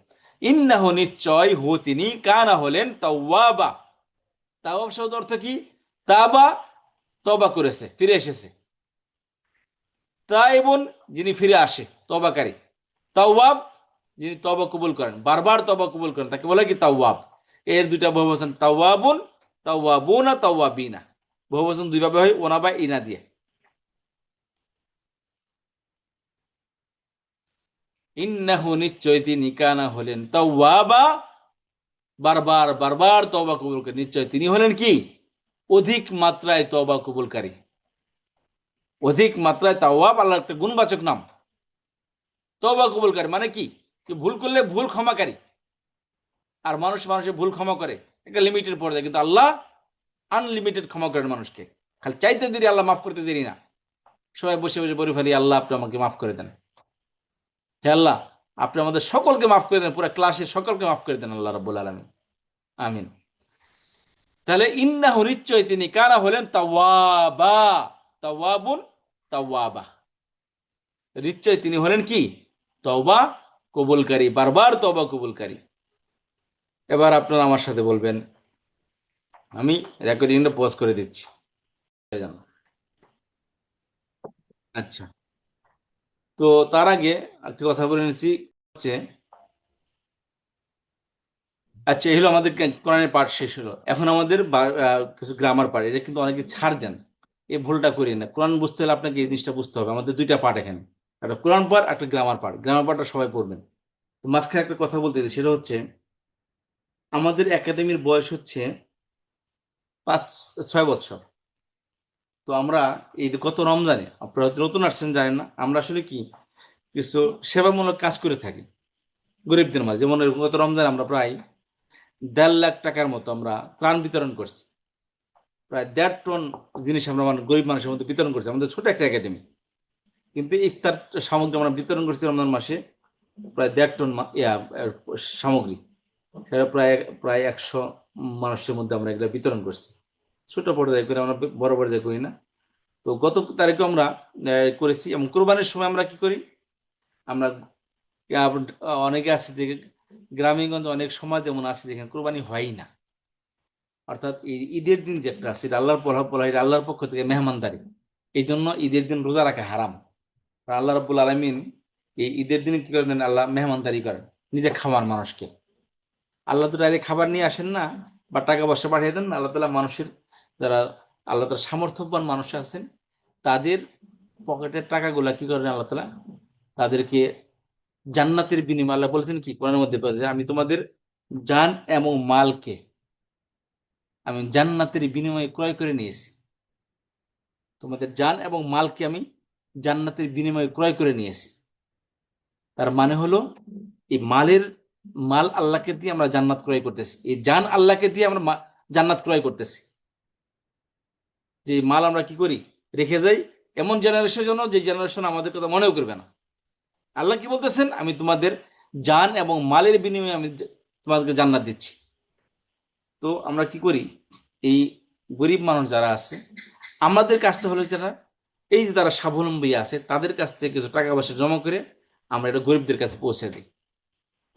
ইন্নাহু নিশ্চয়, হু তিনি, কানা হলেন, তাওয়াবা, তাওয়াব শব্দ অর্থ কি, তাবা, তবা করেছে, ফিরে এসেছে। তাইবুন যিনি ফিরে আসে, তবাকারী। তাওয়াব যিনি তবা কবুল করেন, বারবার তবা কবুল করেন, তাকে বলে কি তাওয়াব। এর দুইটা বহুবচন, তাওয়াবুন, তাওয়াবুনা, তাওয়াবিনা। বহুবচন দুইভাবে হয়, ওনা বা ইনা দিয়ে। ইন্নাহু নিশ্চয় তিনি, কানা হলেন, তাওয়াবা, বারবার বারবার তবা কবুল করেন, নিশ্চয় তিনি হলেন কি, অধিক মাত্রায় তবা কবুলকারী। অধিক মাত্রায় তাওয়াব আল্লাহর একটা গুণবাচক নাম। তওবা কবুলকারী মানে কি, ভুল করলে ভুল ক্ষমাকারী। আর মানুষ মানুষের ভুল ক্ষমা করে একটা লিমিটের পর্যায়ে, কিন্তু আল্লাহ আনলিমিটেড ক্ষমা করেন মানুষকে। খালি চাইতে দেরি, আল্লাহ মাফ করতে দেরি না। সবাই বসে বসে বলে ফেলি, আল্লাহ আপনি আমাকে মাফ করে দেন, হে আল্লাহ আপনি আমাদের সকলকে মাফ করে দেন, পুরো ক্লাসের সকলকে মাফ করে দেন আল্লাহ রাব্বুল আলামিন, আমিন। তাহলে ইন্নাহু নিশ্চয় তিনি, কানা হলেন, তাওয়াবা, তাওয়াবুন, তাওয়াবা, নিশ্চয় তিনি হলেন কি, তওবা কবুলকারী, বারবার তওবা কবুলকারী। এবার আপনারা আমার সাথে বলবেন, আমি রেকর্ডিংটা পজ করে দিচ্ছি। আচ্ছা, তো তার আগে একটা কথা বলে নিচ্ছি, হচ্ছে, আচ্ছা এই হলো আমাদের কোরআনের পাঠ শেষ হলো, এখন আমাদের কিছু গ্রামার পাঠ, এটা কিন্তু অনেকে ছাড় দেন, এই ভুলটা করি না। কোরআন বুঝতে হলে আপনাকে এই জিনিসটা বুঝতে হবে, আমাদের দুইটা পাঠ এখানে, একটা কোরআন পাঠ, একটা গ্রামার পাঠ। গ্রামার পাঠটা সবাই পড়বেন। তো মাঝখানে একটা কথা বলতে দিই, সেটা হচ্ছে আমাদের একাডেমির বয়স হচ্ছে 5-6 বছর। তো আমরা এই যে গত রমজানে, আপনারা হয়তো নতুন আসছেন জানেন না, আমরা আসলে কি কিছু সেবামূলক কাজ করে থাকি গরিবদের মাঝে। যেমন এরকম গত রমজানে আমরা প্রায় 1.5 লাখ টাকার মতো আমরা ত্রাণ বিতরণ করছি। প্রায় 1.5 টন জিনিস আমরা গরিব মানুষের মধ্যে বিতরণ করছি, আমাদের ছোট একটা একাডেমি। কিন্তু ইফতার সামগ্রী আমরা বিতরণ করছি রমজান মাসে প্রায় 1.5 টন সামগ্রী। সেটা প্রায় প্রায় 100 মানুষের মধ্যে আমরা এগুলো বিতরণ করছি। ছোট পর্যায়ে করে, আমরা বড় পর্যায়ে করি না। তো গত তারিখে আমরা করেছি। এবং কোরবানির সময় আমরা কি করি, আমরা অনেকে আছে যে গ্রামীণগঞ্জ অনেক সমাজ যেমন আছে যেখানে কোরবানি হয়ই না। অর্থাৎ এই ঈদের দিন যেটা আছে, এটা আল্লাহর এটা আল্লাহর পক্ষ থেকে মেহমানদারি। এই জন্য ঈদের দিন রোজা রাখা হারাম। আর আল্লাহ রাব্বুল আলামিন এই ঈদের দিনে কি করেন, আল্লাহ মেহমানদারি করেন, নিজে খাওয়ার মানুষকে। আল্লাহ তো ডাইরেক্ট খাবার নিয়ে আসেন না বা টাকা পয়সা পাঠিয়ে দেন না। আল্লাহ তালা মানুষের, যারা আল্লাহ তালা সামর্থ্যবান মানুষ আছেন, তাদের পকেটের টাকাগুলা কি করেন আল্লাহ তালা, তাদেরকে জান্নাতের বিনিময়ে, আল্লাহ বলেছেন কি কোরআনের মধ্যে, আমি তোমাদের জান এবং মালকে আমি জান্নাতের বিনিময়ে ক্রয় করে নিয়েছি। তোমাদের জান এবং মালকে আমি জান্নাতের বিনিময়ে ক্রয় করে নিয়েছি। তার মানে হলো এই মাল আল্লাহকে দিয়ে আমরা জান্নাত ক্রয় করতেছি, এই জান আল্লাহকে দিয়ে আমরা জান্নাত ক্রয় করতেছি। যে মাল আমরা কি করি, রেখে যাই এমন জেনারেশনের জন্য, যে জেনারেশন আমাদের কথা মনেও করবে না। আল্লাহ কি বলতেছেন, আমি তোমাদের জান এবং মালের বিনিময়ে আমি তোমাদেরকে জান্নাত দিচ্ছি। তো আমরা কি করি, এই গরিব মানুষ যারা আছে, আমাদের কাজটা হলো যারা এই যে তারা স্বাবলম্বী আছে, তাদের কাছ থেকে কিছু টাকা পয়সা জমা করে আমরা এটা গরিবদের কাছে পৌঁছে দিই।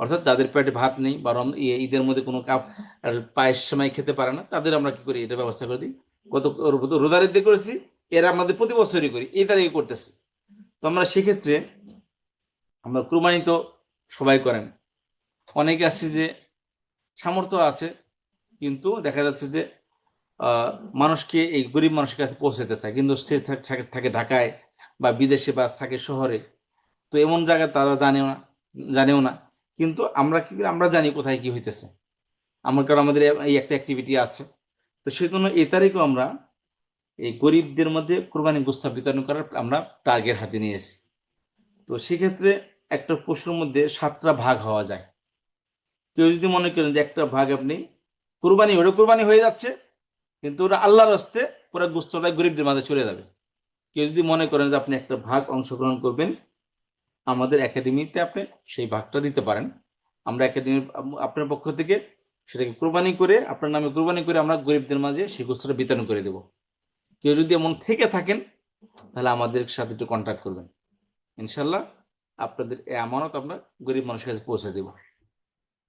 অর্থাৎ যাদের পেটে ভাত নেই বা ঈদের মধ্যে কোনো কাপ পায়েস সময় খেতে পারে না, তাদের আমরা কি করি, এটা ব্যবস্থা করে দিই। গত রোজার ঈদে করেছি, এরা আমাদের প্রতি বছরই করি, এই তারিখে করতেছি। তো আমরা সেক্ষেত্রে আমরা কুরবানি তো সবাই করেন, অনেকে আসছে যে সামর্থ্য আছে, কিন্তু দেখা যাচ্ছে যে আহ, মানুষকে, এই গরিব মানুষের কাছে পৌঁছাতে চায়, কিন্তু সে থাকে ঢাকায় বা বিদেশে বা থাকে শহরে। তো এমন জায়গায় তারা জানেও না, কিন্তু আমরা কি করি, আমরা জানি কোথায় কি হইতেছে, কারণ আমাদের এই একটা অ্যাক্টিভিটি আছে। তো সেজন্য এই তারিখও আমরা এই গরিবদের মধ্যে কোরবানি গোস্ত বিতরণ করার আমরা টার্গেট হাতে নিয়েছি। তো সেক্ষেত্রে একটা পশুর মধ্যে 7টা ভাগ হওয়া যায়। কেউ যদি মনে করেন যে একটা ভাগ আপনি ওটা কোরবানি হয়ে যাচ্ছে, কিন্তু ওটা আল্লাহর হস্তে পুরো গোস্তটা গরিবদের মাঝে চলে যাবে। কেউ যদি মনে করেন যে আপনি একটা ভাগ অংশগ্রহণ করবেন আমাদের একাডেমিতে, আপনি সেই ভাগটা দিতে পারেন। আমরা একাডেমির আপনার পক্ষ থেকে সেটাকে কোরবানি করে, আপনার নামে কোরবানি করে আমরা গরিবদের মাঝে সেই গোস্তটা বিতরণ করে দেব। কেউ যদি এমন থেকে থাকেন তাহলে আমাদের সাথে একটু কন্ট্যাক্ট করবেন, ইনশাল্লাহ আপনাদের এই আমানত আমরা গরিব মানুষের কাছে পৌঁছে দেব।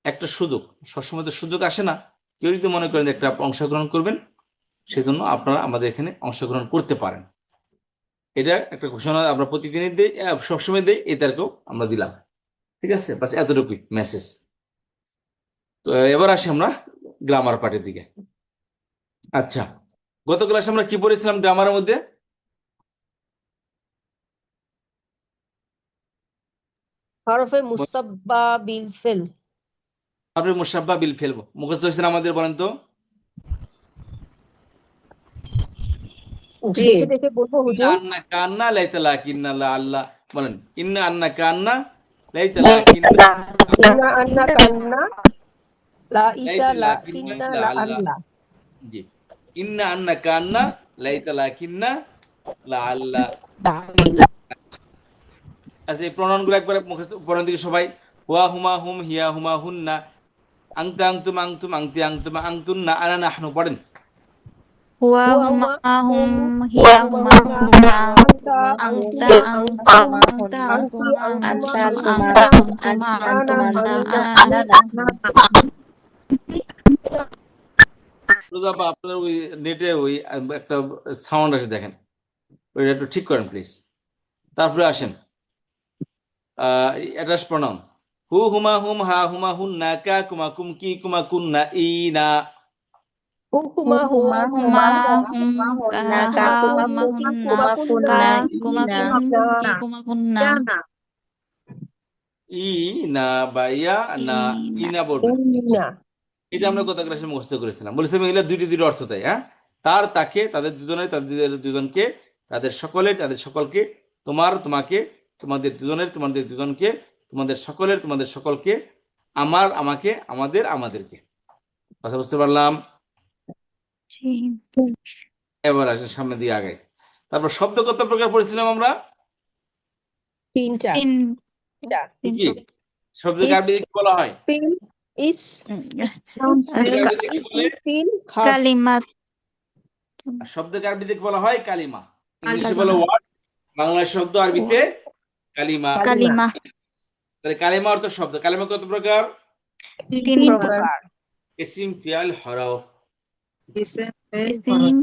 একটা সুযোগ, সবসময় তো সুযোগ আসে না। কেউ যদি মনে করেন যে একটা অংশগ্রহণ করবেন, সেজন্য আপনারা আমাদের এখানে অংশগ্রহণ করতে পারেন। এটা একটা ঘোষণা আমরা প্রতিদিনই দিই, সবসময় দিই, এই তারিখেও আমরা দিলাম। ঠিক আছে, বাস এতটুকুই মেসেজ। তো এবার আসি আমরা গ্রামার পার্টের দিকে। আচ্ছা, গত ক্লাসে আমরা কি পড়েছিলাম গ্রামারের মধ্যে? হরফে মুসাব্বা বিল ফেল। আপনি মুসাব্বা বিল ফেলবো মুখস্থ হয়েছেন আমাদের, বলেন তো। জি, দেখে দেখে বলবো ইন্না হুজুর। আন্না কান্না লাইতা লাকিন্না লা আল্লাহ, বলেন ইন্না আন্না কান্না লাইতা লাকিন্না ইন্না আন্না কান্না লা ইতা লাইতা লা লাকিন্না কিন্না লা লা আল্লাহ। আল্লাহ। জি, ইন্না আন্না কান্না লাইতা লাকিন্না লা আল্লাহ। আচ্ছা, এই প্রণয়ন গুলো একবার মুখস্থ পড়েন দিকে সবাই। হুয়া হুমা হুম, হিয়া হুমা হুন্না, আংতা আংতুম আংতুম, আংতি আংতুম আংতুন্না, আনা নাহনু, পড়েন। হুয়া হুয়া হুমা হুমা হুম, হুম, হিয়া হুমা হুমা হুন্না, হুন্না, আনতা আংতা আংতুমা আংতুম আংতুম, আনতি আংতুমা আংতুমা আংতুম আংতুন্না, আংতুমা আনা আংতুমন্না আন্না আনা নাহনু। রোজাপা, আপনার ওই নেটে ওই একটা সাউন্ড আসে, দেখেন ওইটা একটু ঠিক করেন প্লিজ। তারপরে আসেন অ্যাটাচ প্রনাউন। হু হুমা হুম, হা হুমা হুন্না, কা কুমা কুম, কি কুমা কুন্না, ইনা। হু হুমা হুম, হুমা হুমা হা হুমা হুম, হুম, হা কুমা কুম, হুমা কি হুন্না, কুমা কুন্না, কা কুমা কুম, ইনা, কি কুমা কুন্না, না বা ইয়া না, ইনা। ইনা বলবেন। আচ্ছা, ইনা। এটা আমরা গত ক্লাসে মুখস্থ করেছিলাম, বলেছিলাম এগুলো দুইটি দুইটি অর্থ দেয়। হ্যাঁ, তার, তাকে, তাদের দুজনে, তাদের দুজনকে, তাদের সকলের, তাদের সকলকে, তোমার, তোমাকে, তোমাদের দুজনের, তোমাদের দুজনকে, তোমাদের সকলের, তোমাদের সকলকে, আমার, আমাকে, আমাদের, আমাদেরকে। কথা বুঝতে পারলাম? জি। এবার আসেন সামনে দিয়ে আগে। তারপর শব্দ কত প্রকার পড়েছিলাম আমরা? তিনটা। তিন কি তিন কি শব্দকে ইস, আরবিতে কি বলা হয়? ফিল, ইস, শব্দকে ফিল, আরবিতে কি বলে? ইসম, ফিল, হরফ। কালিমাত। আর শব্দকে আরবিতে কি বলা হয়? কালিমা। ইংলিশে বলে কালিমা। ওয়ার্ড, বাংলা শব্দ আরবিতে কালিমা। কালিমা। কালিমা। তাহলে কালিমা অর্থ শব্দ। কালিমা কত প্রকার? তিন তিন প্রকার। প্রকার। ইসিম, ফিআল, হরফ। ইসিম, ফিআল,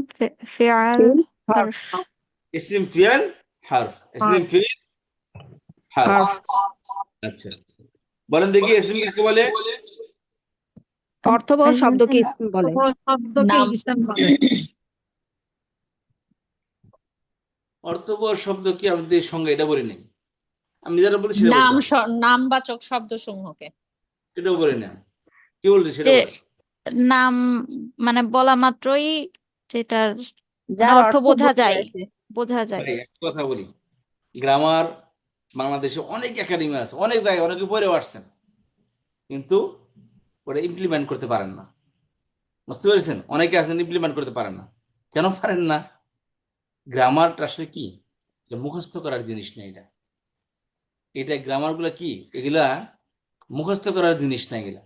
ফিল, হরফ। হরফ। ইসিম, ফিআল, হরফ। ইসিম, ফিল, হরফ। হরফ। আচ্ছা, বলেন দেখি ইসিম কাকে বলে? অর্থবহ শব্দকে ইসম বলে। নাম। অর্থবহ শব্দ কি আমাদের সঙ্গে, এটা বলি নাই। আমি যেটা বলি সেটা বলতে হবে, নামবাচক শব্দ সমূহকে। সেটাও বলি না। কি বলছি সেটা যে বলেন। নাম মানে বলা মাত্রই যেটার মানে যার অর্থ অর্থ বোঝা বোঝা যায়, যায়। বোঝা যায়। ভাই একটা কথা বলি, গ্রামার বাংলাদেশে অনেক একাডেমি আছে, অনেক জায়গায় অনেকে পড়েও আসছেন, কিন্তু ওটা ইমপ্লিমেন্ট করতে পারেন না। বুঝতে পেরেছেন? অনেকে আছেন ইমপ্লিমেন্ট করতে পারেন না। কেন পারেন না? গ্রামারটা আসলে কি, এটা মুখস্থ করার জিনিস না। এটা এটা গ্রামার গুলা কি, এগুলা মুখস্থ করার জিনিস না, এগুলা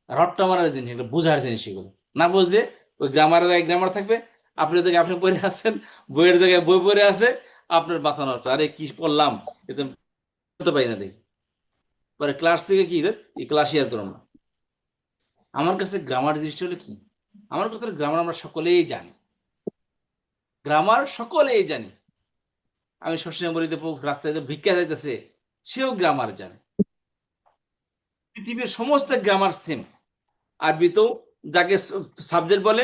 রট্টা মারার জিনিস, এগুলো বোঝার জিনিস। এগুলো না বুঝলে ওই গ্রামারের জায়গায় গ্রামার থাকবে, আপনি দেখে আপনি পড়ে আসছেন, বইয়ের জায়গায় বই পড়ে আছে, আপনার মাথা নষ্ট, আরে কি পড়লাম, এ তো বলতে পারি না দেখি। পরে ক্লাস থেকে কি এই ক্লাস শেয়ার করলাম না। আমার কাছে গ্রামার জিনিসটা হলো কি, আমার কাছে গ্রামার আমরা সকলেই জানি, গ্রামার সকলেই জানি। আমি সবসময় বলি দেখো, রাস্তায় ভিক্ষা যাইতেছে, সেও গ্রামার জানে। পৃথিবীর সমস্ত গ্রামার সেম। আরবিতেও যাকে সাবজেক্ট বলে,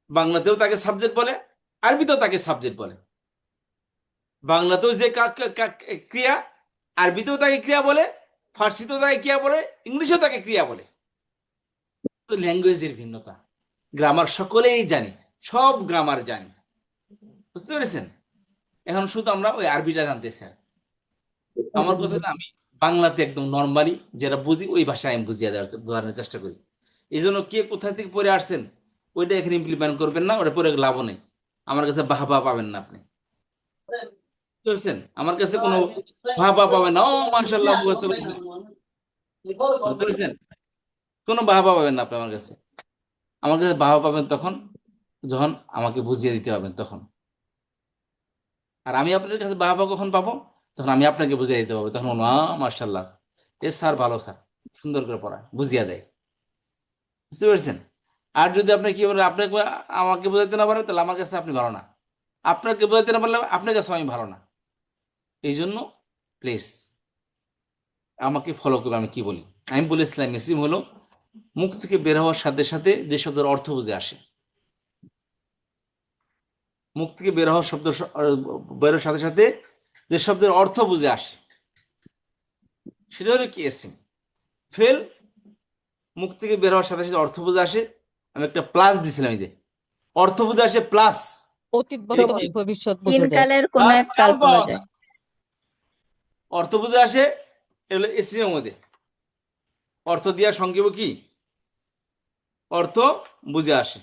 বাংলাতেও তাকে সাবজেক্ট বলে, আরবিতেও তাকে সাবজেক্ট বলে। বাংলাতেও যে ক্রিয়া, আরবিতেও তাকে ক্রিয়া বলে, ফার্সিতেও তাকে ক্রিয়া বলে, ইংলিশেও তাকে ক্রিয়া বলে। ল্যাঙ্গুয়েজের ভিন্নতা, গ্রামার সকলেই জানি, সব গ্রামার জানি, বুঝতে পেরেছেন? এখন শুধু আমরা ওই আরবিটা জানতে চাই। আমার কথা হলো আমি বাংলাতে একদম নর্মালি যেটা বুঝি ওই ভাষায় আমি বোঝানোর চেষ্টা করি। এই জন্য কে কোথা থেকে পড়ে আসছেন ওইটা এখানে ইমপ্লিমেন্ট করবেন না, ওটা পড়ে লাভও নেই। আমার কাছে বাহবা পাবেন না আপনি, বুঝতে পেরেছেন? আমার কাছে কোনো বাহবা পাবেন না, ও মাশাআল্লাহ মুখস্থ করেছেন, বুঝতে পেরেছেন? কোনো বাহবা পাবেন না আপনি আমার কাছে। আমার কাছে বাহবা পাবেন তখন যখন আমাকে বুঝিয়ে দিতে পারবেন তখন। আর আমি আপনাদের কাছে বাহবা কখন পাবো? তখন আমি আপনাকে বুঝিয়ে দিতে পারবো, তখন মাশাআল্লাহ, এ স্যার ভালো, স্যার সুন্দর করে পড়ায়, বুঝিয়ে দেয়, বুঝতে পেরেছেন? আর যদি আপনি কি বলেন, আপনাকে আমাকে বোঝাতে না পারেন, তাহলে আমার কাছে আপনি ভালো না, আপনাকে বোঝাতে না পারলে আপনার কাছে আমি ভালো না। এই জন্য প্লিজ আমাকে ফলো করবে আমি কি বলি। আমি বলেছিলাম ইসিম হলো মুখ থেকে বের হওয়ার সাথে সাথে যে শব্দের অর্থ বুঝে আসে, মুখ থেকে বের হওয়ার বের হওয়ার সাথে সাথে যে শব্দের অর্থ বুঝে আসে সেটা হলো কি এসিম। ফেল মুখ থেকে বের হওয়ার সাথে সাথে অর্থ বুঝে আসে, আমি একটা প্লাস দিছিলাম, এই যে অর্থ বুঝে আসে প্লাস, অতীত এটা বর্তমান কি? ভবিষ্যৎ তিন বোঝা যায়। কালের কোন প্লাস এক কাল কাল পাওয়া পাওয়া যায়। যায়, অর্থ বুঝে আসে, এগুলো এসিমের মধ্যে অর্থ দেওয়ার সংক্ষেপ কি? অর্থ বুঝে আসে।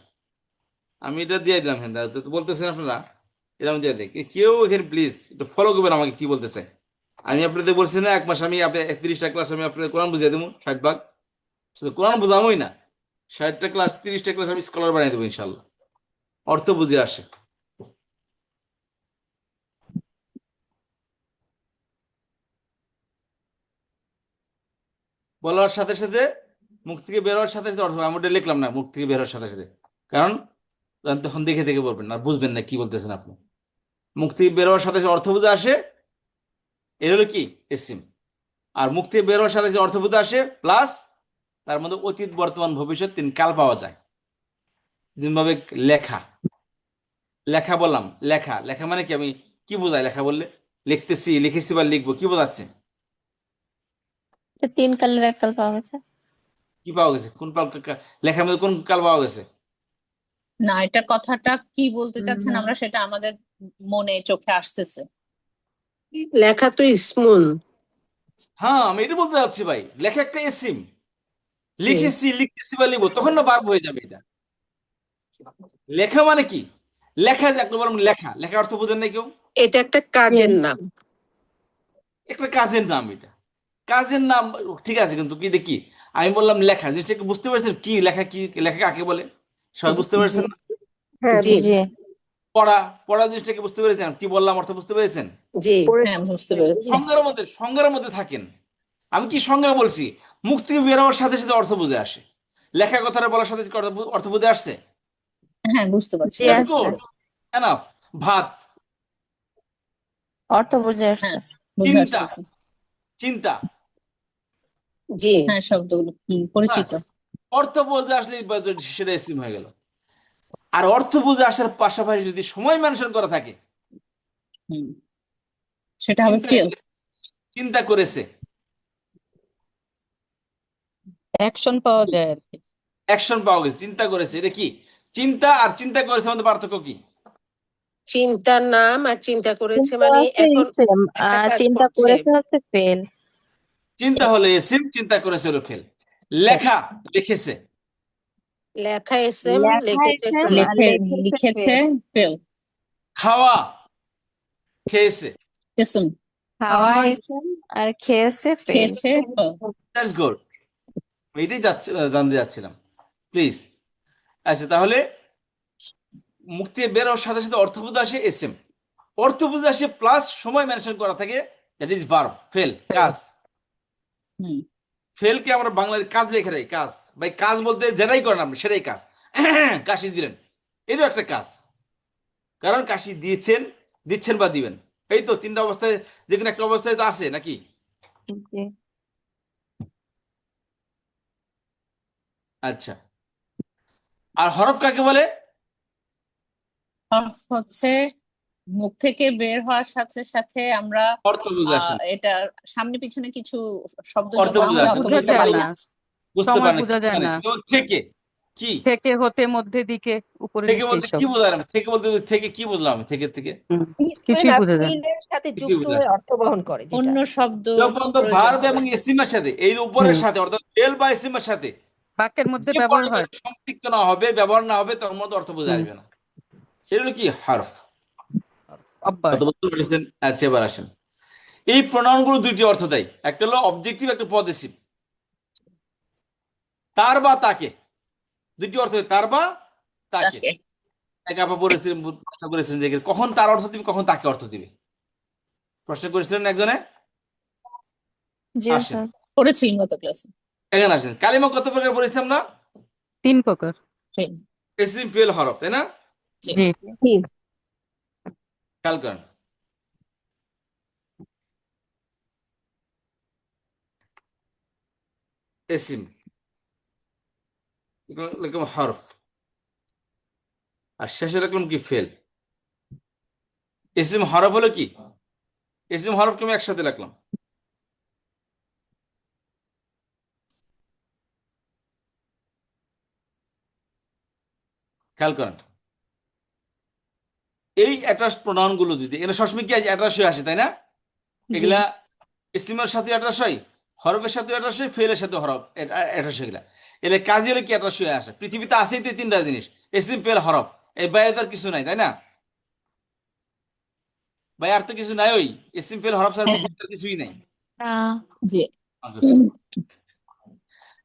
আমি এটা দিয়ে দিলাম, হ্যাঁ তো বলতেছেন আপনারা, এটা আমি দিয়ে দিই। কেউ এখানে প্লিজ একটু ফলো করবেন আমাকে কি বলতেছে। আমি আপনাদের বলছি না 1 মাস আমি 31টা ক্লাস আমি আপনাদের কোরআন বুঝিয়ে দেবো 60 ভাগ, শুধু কোরআন বোঝাবোই না, 60টা ক্লাস 30টা ক্লাস আমি স্কলার বানিয়ে দেবো ইনশাল্লাহ। অর্থ বুঝে আসে। বলার সাথে সাথে মুখ থেকে বের হওয়ার সাথে সাথে অর্থ, আমি ওটা লিখলাম না মুখ থেকে বের হওয়ার সাথে সাথে, কারণ তখন দেখে দেখে বলবেন আর বুঝবেন না কি বলতেছেন আপনি। মুখ থেকে বের হওয়ার সাথে সাথে অর্থ বুঝে আসে, এ হলো কি এসিম। আর মুখ থেকে বের হওয়ার সাথে সাথে অর্থ বুঝে আসে প্লাস তার মধ্যে অতীত বর্তমান ভবিষ্যৎ 3 কাল পাওয়া যায়। যেভাবে লেখা, লেখা বললাম, লেখা, লেখা মানে কি? আমি কি বোঝাই লেখা বললে? লিখতেছি, লিখেছি বা লিখবো, কি বোঝাচ্ছে? তিন কালের এক কাল পাওয়া গেছে। কি পাওয়া গেছে? কোন লেখার মধ্যে কোন কাল পাওয়া গেছে? না, এটা কথাটা কি বলতে চাচ্ছেন হুম। আমরা সেটা আমাদের মনে চোখে আসতেছে। লেখা তো স্মুল। হ্যাঁ, আমি এটা বলতে চাচ্ছি ভাই, লেখা একটা এসিম, জি। লিখেছি, লিখতেছি বা লিখবো, তখন না বার্ব হয়ে যাবে এটা। লেখা মানে কি? লেখা যে একটা বললাম, লেখা, লেখা অর্থ বোঝেন না কেউ? এটা একটা কাজের নাম। একটা কাজের নাম, এটা কাজের নাম, ঠিক আছে, কিন্তু এটা কি? আমি বললাম লেখা, জিনিসটা বুঝতে পারছেন কি লেখা? কি লেখা কাকে বলে সবাই বুঝতে পারছেন না? হ্যাঁ, জি জি। পড়া, পড়া জিনিসটাকে বুঝতে পেরেছেন? কি বললাম অর্থ বুঝতে পেরেছেন? জি। হ্যাঁ, বুঝতে পেরেছি। সংজ্ঞার মধ্যে থাকেন। আমি কি সংজ্ঞা বলছি? মুখ থেকে বের হওয়ার সাথে সাথে অর্থ বুঝে আসে, লেখা কথাটা বলার সাথে সাথে অর্থ বুঝে আসছে। হ্যাঁ, বুঝতে পারছি। জি দ্যাটস আসছে, গুড, এনাফ। ভাত, অর্থ বুঝে আসছে। হ্যাঁ, বুঝে চিন্তা, আসতেছে। চিন্তা, জি। হ্যাঁ, শব্দগুলো পরিচিত। বাস। অর্থ বুঝে আসলে সেটা এসিম হয়ে গেল। আর অর্থ বুঝে আসার পাশাপাশি যদি সময় মেনশন করা থাকে, হুম, সেটা হবে চিন্তা ফিল। চিন্তা করেছে, অ্যাকশন পাওয়া যায় আর কি। অ্যাকশন পাওয়া গেছে, চিন্তা করেছে, এটা কি? চিন্তা আর চিন্তা করেছে মধ্যে পার্থক্য কি? চিন্তার নাম আর চিন্তা করেছে চিন্তা মানে হচ্ছে এখন ইসেম, একটা কাজ চিন্তা করছে। করেছে হচ্ছে ফেল। চিন্তা হলে এসিম, চিন্তা করেছে হলো ফেল। লেখা, লিখেছে। লেখা এসএম, লেখা লিখেছে ইসেম ফেল। আর লিখেছে লিখেছে ফেল। ফেল। খাওয়া, খেয়েছে। ইসম, খাওয়া ইসেম আর খেয়েছে ফেল। খেয়েছে ফেল। দ্যাটস গুড, এটাই জানতে যাচ্ছিলাম, প্লিজ। আচ্ছা, তাহলে মুখ থেকে বের হওয়ার সাথে সাথে অর্থ বুঝে আসে এসএম, অর্থ বুঝে আসে প্লাস সময় মেনশন করা থাকে, দ্যাট ইজ ভার্ব, ফেল, কাজ। হুম, ফেলকে আমরা বাংলার কাজ লিখে রাখি, কাজ। ভাই কাজ বলতে যেটাই করেন আপনি সেটাই কাজ। কাশি দিলেন, এটাও একটা কাজ, কারণ কাশি দিয়েছেন, দিচ্ছেন বা দিবেন, এই তো 3টা অবস্থায়, যে কোনো একটা অবস্থায় তো আছে নাকি? জি। আচ্ছা, আর হরফ কাকে বলে? হরফ হচ্ছে মুখ থেকে বের হওয়ার সাথে সাথে আমরা অর্থ বুঝে আসেন, এটা সামনে পিছনে কিছু শব্দ অর্থ যোগ না বুঝে হলে আসেন, অর্থ বোঝা বুঝতে বুঝতে যায় পারি না, না। বুঝতে সময় পারেন কি বোঝা যায় মানে না। যেমন থেকে কি, থেকে হতে মধ্যে দিকে উপরে থেকে নিচে বলতে এইসব। কি বোঝালাম, থেকে বলতে থেকে কি বুঝলাম, আমি থেকে থেকে হুম, ইসমের কিছুই আর বোঝা যায় না। ফিলের সাথে কিছুই যুক্ত বুঝে হয়ে আসেন অর্থ বহন করে যেটা। অন্য শব্দ যখন তো প্রয়োজন ভার্ব হবে। এবং এসিমের সাথে, এই উপরের হুম, সাথে অর্থাৎ ফেল বা এসিমের সাথে বাক্যের মধ্যে যে ব্যবহার বর্ণগুলো হয়। সম্পৃক্ত না হবে, ব্যবহার না হবে, তখন মতো অর্থ বোঝা হুম, আসবে না। সেটা হলো কি হরফ। অব্যয়। কত বুঝতে পেরেছেন? আচ্ছা এবার আসেন, এই প্রোনাউন গুলো দুইটি অর্থ দেয়, একটা হলো অবজেক্টিভ, একটা পজেসিভ। তার বা তাকে, দুইটি অর্থ দেয়, তার বা তাকে। তাকে এক আপা বলেছিলেন, প্রশ্ন করেছেন যে কখন তার অর্থ দিবে, কখন তাকে অর্থ দিবে, প্রশ্ন করেছিলেন একজনে। জি আসেন স্যার। করেছি গত ক্লাসে। এখানে আসেন, কালিমা কত প্রকার পড়েছি আমরা? 3 প্রকার। ইসিম ফেল হরফ, তাই না? জি। জি। জি। খেয়াল করেন, ইসিম লিখলাম হরফ, আর শেষে লিখলাম কি ফেল। ইসিম হরফ হলো কি, ইসিম হরফকে আমি একসাথে লিখলাম। খেয়াল করেন, এই অ্যাটাচ প্রোনাউন গুলো যদি এখানে সবসময় কি অ্যাটাচ হয়ে আসে, তাই না? জি। এগুলা ইসিমের সাথে অ্যাটাচ হয়, হরফের সাথে অ্যাটাচ হয়, ফেলের সাথে হরফ অ্যাটাচ হয়। এগুলা এলে কাজে হলে কি অ্যাটাচ হয়ে আসে? পৃথিবীতে আসেই তো এই তিনটা জিনিস, ইসিম ফেল হরফ, এই বাইরে তার কিছু নাই, তাই না? ভাই আর তো কিছু নাই, ওই ইসিম ফেল হরফ ছাড়া হ্যাঁ, পৃথিবীতে আর কিছুই নাই। জি।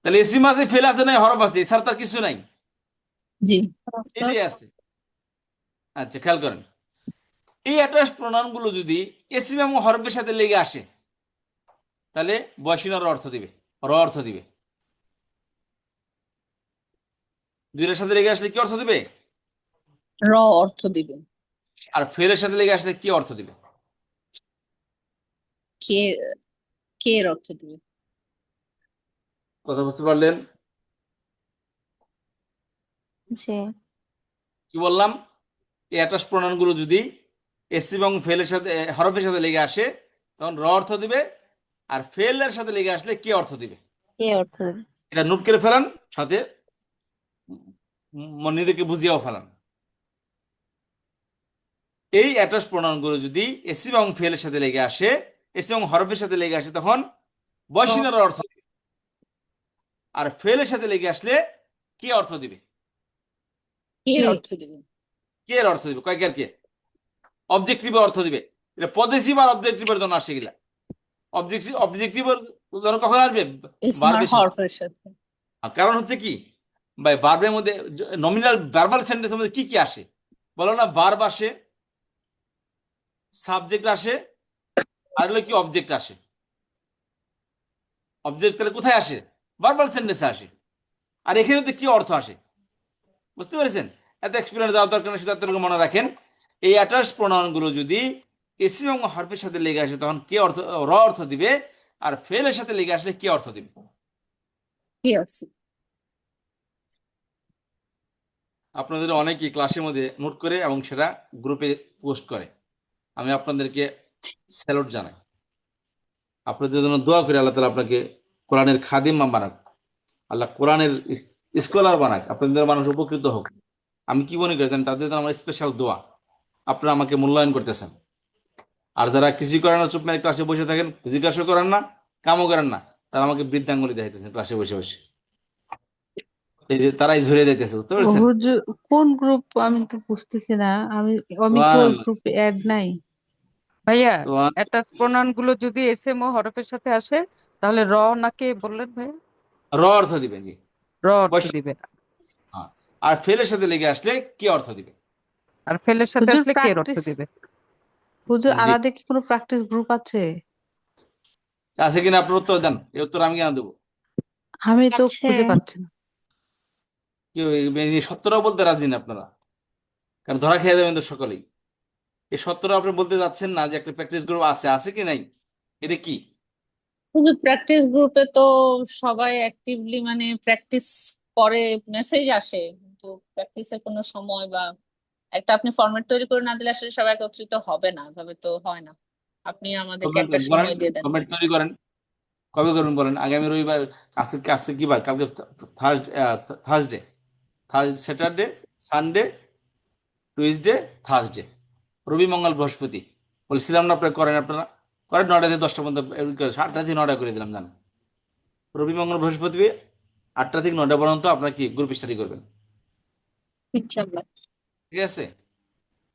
তাহলে ইসিম আছে, ফেল আছে, নাই হরফ আছে, এছাড়া তার কিছু নাই, জি। এটাই আছে। আচ্ছা খেয়াল করেন, এই অ্যাটাচ প্রোনাউন গুলো যদি এসিম এবং হরফের সাথে লেগে আসে, তাহলে বয়সীনার অর্থ দিবে, র অর্থ দিবে। দুইটার সাথে লেগে আসলে কি অর্থ দিবে? র অর্থ দিবে। আর ফেলের সাথে লেগে আসলে কি অর্থ দিবে? কে, কে এর অর্থ দিবে। কথা বুঝতে পারলেন? জি। কি বললাম, এই অ্যাটাচ প্রোনাউন গুলো যদি এসিম এবং ফেলের সাথে হরফের সাথে লেগে আসে, তখন র অর্থ দিবে। আর ফেলের সাথে লেগে আসলে কি অর্থ দিবে? কি অর্থ দেবে? এটা নোট করে ফেলান, সাথে নিজেকে বুঝিয়েও ফেলান। এই অ্যাটাচ প্রোনাউন গুলো যদি এসিম এবং ফেলের সাথে লেগে আসে, এসিম এবং হরফের সাথে লেগে আসে, তখন বয়সিনার অর্থ দিবে। আর ফেলের সাথে লেগে আসলে কি অর্থ দিবে? কে এর কে। অর্থ দিবে। কে এর অর্থ দিবে, কয়েকের কে, অবজেক্টিভের অর্থ দিবে। এটা পজিটিভ আর অবজেক্টিভের জন্য আসে এগুলা। অবজেক্টিভের উদাহরণ কখন আসবে? ইসম আর ভার্বের শেষে। হরফের সাথে। কারণ হচ্ছে কি, ভাই ভার্বের মধ্যে নমিনাল ভার্বাল সেন্টেন্সের মধ্যে কি কি আসে বলো না? ভার্ব আসে, সাবজেক্ট আসে, আর হলো কি অবজেক্ট আসে। অবজেক্ট তাহলে কোথায় আসে? ভার্বাল সেন্টেন্সে আসে। আর এখানে তো কি অর্থ আসে, বুঝতে পেরেছেন? এত এক্সপিরিয়েন্স যাওয়ার দরকার নেই, শুধু এতটুকু মনে রাখেন, এই অ্যাটাচ প্রোনাউন গুলো যদি এসিম এবং হরফের সাথে লেগে আসে, তখন কে অর্থ, র অর্থ দিবে। আর ফেলের সাথে লেগে আসলে কি অর্থ দিবে? কে আছে। আপনাদের অনেকেই ক্লাসের মধ্যে নোট করে এবং সেটা গ্রুপে পোস্ট করে, আমি আপনাদেরকে স্যালুট জানাই। আপনাদের জন্য দোয়া করি, আল্লাহ তালা আপনাকে কোরআনের খাদিম বানাক, আল্লাহ কোরআনের স্কলার বানাক, আপনাদের মানুষ উপকৃত হোক। আমি কি মনে করি জানেন? তাদের জন্য আমার স্পেশাল দোয়া। আপনারা আমাকে মূল্যায়ন করতেছেন। আর যারা কিছুই করেন না, চুপ মেরে ক্লাসে বসে থাকেন, জিজ্ঞাসা করেন না, কামও করেন না, তারা আমাকে বৃদ্ধাঙ্গুলি দেখাইতেছেন ক্লাসে বসে বসে। এই যে তারাই ঝরে যাইতেছে, বুঝতে পারছেন? হুজুর, কোন গ্রুপ আমি তো বুঝতেছি না। আমি আমি কি ওই সুবহানাল্লাহ। গ্রুপে অ্যাড নাই? ভাইয়া, সুবহান- অ্যাটাচ প্রোনাউন গুলো যদি এসএম ও হরফের সাথে আসে, তাহলে র নাকে বললেন ভাইয়া? র অর্থ দিবেন, জি। র অর্থ বৈশ্য- দিবে। হ্যাঁ। আর ফেলের সাথে লেগে আসলে কি অর্থ দিবে? আর ফেলের সাথে হুজুর আসলে কে এর অর্থ প্র্যাকটিস, দিবে? হুজুর জি, আলাদা কি কোনো প্র্যাকটিস গ্রুপ আছে? আছে কিনা আপনার উত্তর দেন, এই উত্তর আমি কেন দেবো? আমি তো আছে। খুঁজে পাচ্ছি না। কেউ এই সত্যটাও বলতে রাজি না আপনারা, কারণ ধরা খেয়ে যাবেন তো সকলেই। এই সত্যটা আপনি বলতে যাচ্ছেন না যে একটা প্র্যাকটিস গ্রুপ আছে, আছে কি নাই? এটা কি? শুধু প্র্যাকটিস গ্রুপে তো সবাই অ্যাক্টিভলি মানে প্র্যাকটিস করে, মেসেজ আসে, কিন্তু প্র্যাকটিসের কোনো সময় বা একটা আপনি ফরম্যাট তৈরি করে না দিলে আসলে সবাই একত্রিত হবে না, এভাবে তো হয় না। আপনি আমাদেরকে একটা করেন, সময় দিয়ে দেন। কমেন্ট তৈরি করেন। কবে করবেন বলেন? আগামী রবিবার। আজকে আজকে কি বার? কালকে Thursday, Thursday, Saturday, Sunday, Tuesday, Thursday, রবি মঙ্গল বৃহস্পতি। বলছিলাম না আপনারা করেন, আপনারা করেন 9টা থেকে 10টা পর্যন্ত, 8টা থেকে 9টা করে দিলাম, জান। রবি মঙ্গল বৃহস্পতি 8টা থেকে 9টা পর্যন্ত আপনারা কি গ্রুপ স্টাডি করবেন, ইনশাআল্লাহ। ঠিক আছে?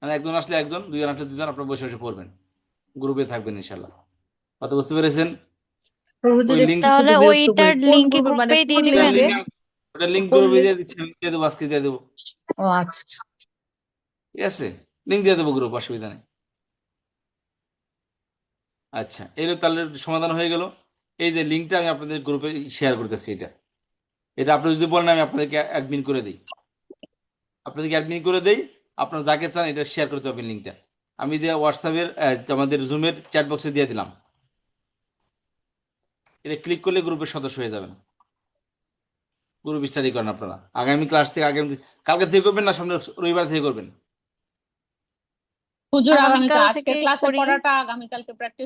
মানে একজন আসলে একজন, দুজন আসলে দুজন, আপনারা বসে বসে পড়বেন, গ্রুপে থাকবেন ইনশাল্লাহ। কথা বুঝতে পেরেছেন? প্রভু ওই যদি লিঙ্ক, একটু তাহলে শুধু বিরক্ত ওইটার করি, কোন লিঙ্ক গ্রুপে মানে গ্রুপেই দিয়ে কোন দিবেন। লিঙ্কে? ওটা লিঙ্ক কোন গ্রুপে লিঙ্ক? দিয়ে দিচ্ছি, আমি দিয়ে দেবো, আজকে দিয়ে দেবো, ও আচ্ছা। ঠিক আছে? লিঙ্ক দিয়ে দেবো, গ্রুপ, অসুবিধা নেই। আচ্ছা, এই তাহলে সমাধান হয়ে গেল। এই যে লিঙ্কটা আমি আপনাদের গ্রুপে শেয়ার করতেছি, এটা এটা আপনি যদি বলেন আমি আপনাদেরকে অ্যাডমিন করে দিই, আপনাদেরকে অ্যাডমিন করে দেই। আপনারা যাকে চান এটা শেয়ার করতে পারবেন লিঙ্কটা। আমি দিয়ে হোয়াটসঅ্যাপের আমাদের জুমের চ্যাট বক্সে দিয়ে দিলাম। এটা ক্লিক করলে গ্রুপের সদস্য হয়ে যাবেন। গ্রুপ স্টাডি করেন আপনারা। আগামী ক্লাস থেকে, কালকে থেকে করবেন না সামনে রবিবার থেকে করবেন? হুজুর আগামীকাল, আগামীকাল আজকের থেকে ক্লাসের করি। পড়াটা আগামীকালকে প্র্যাকটিস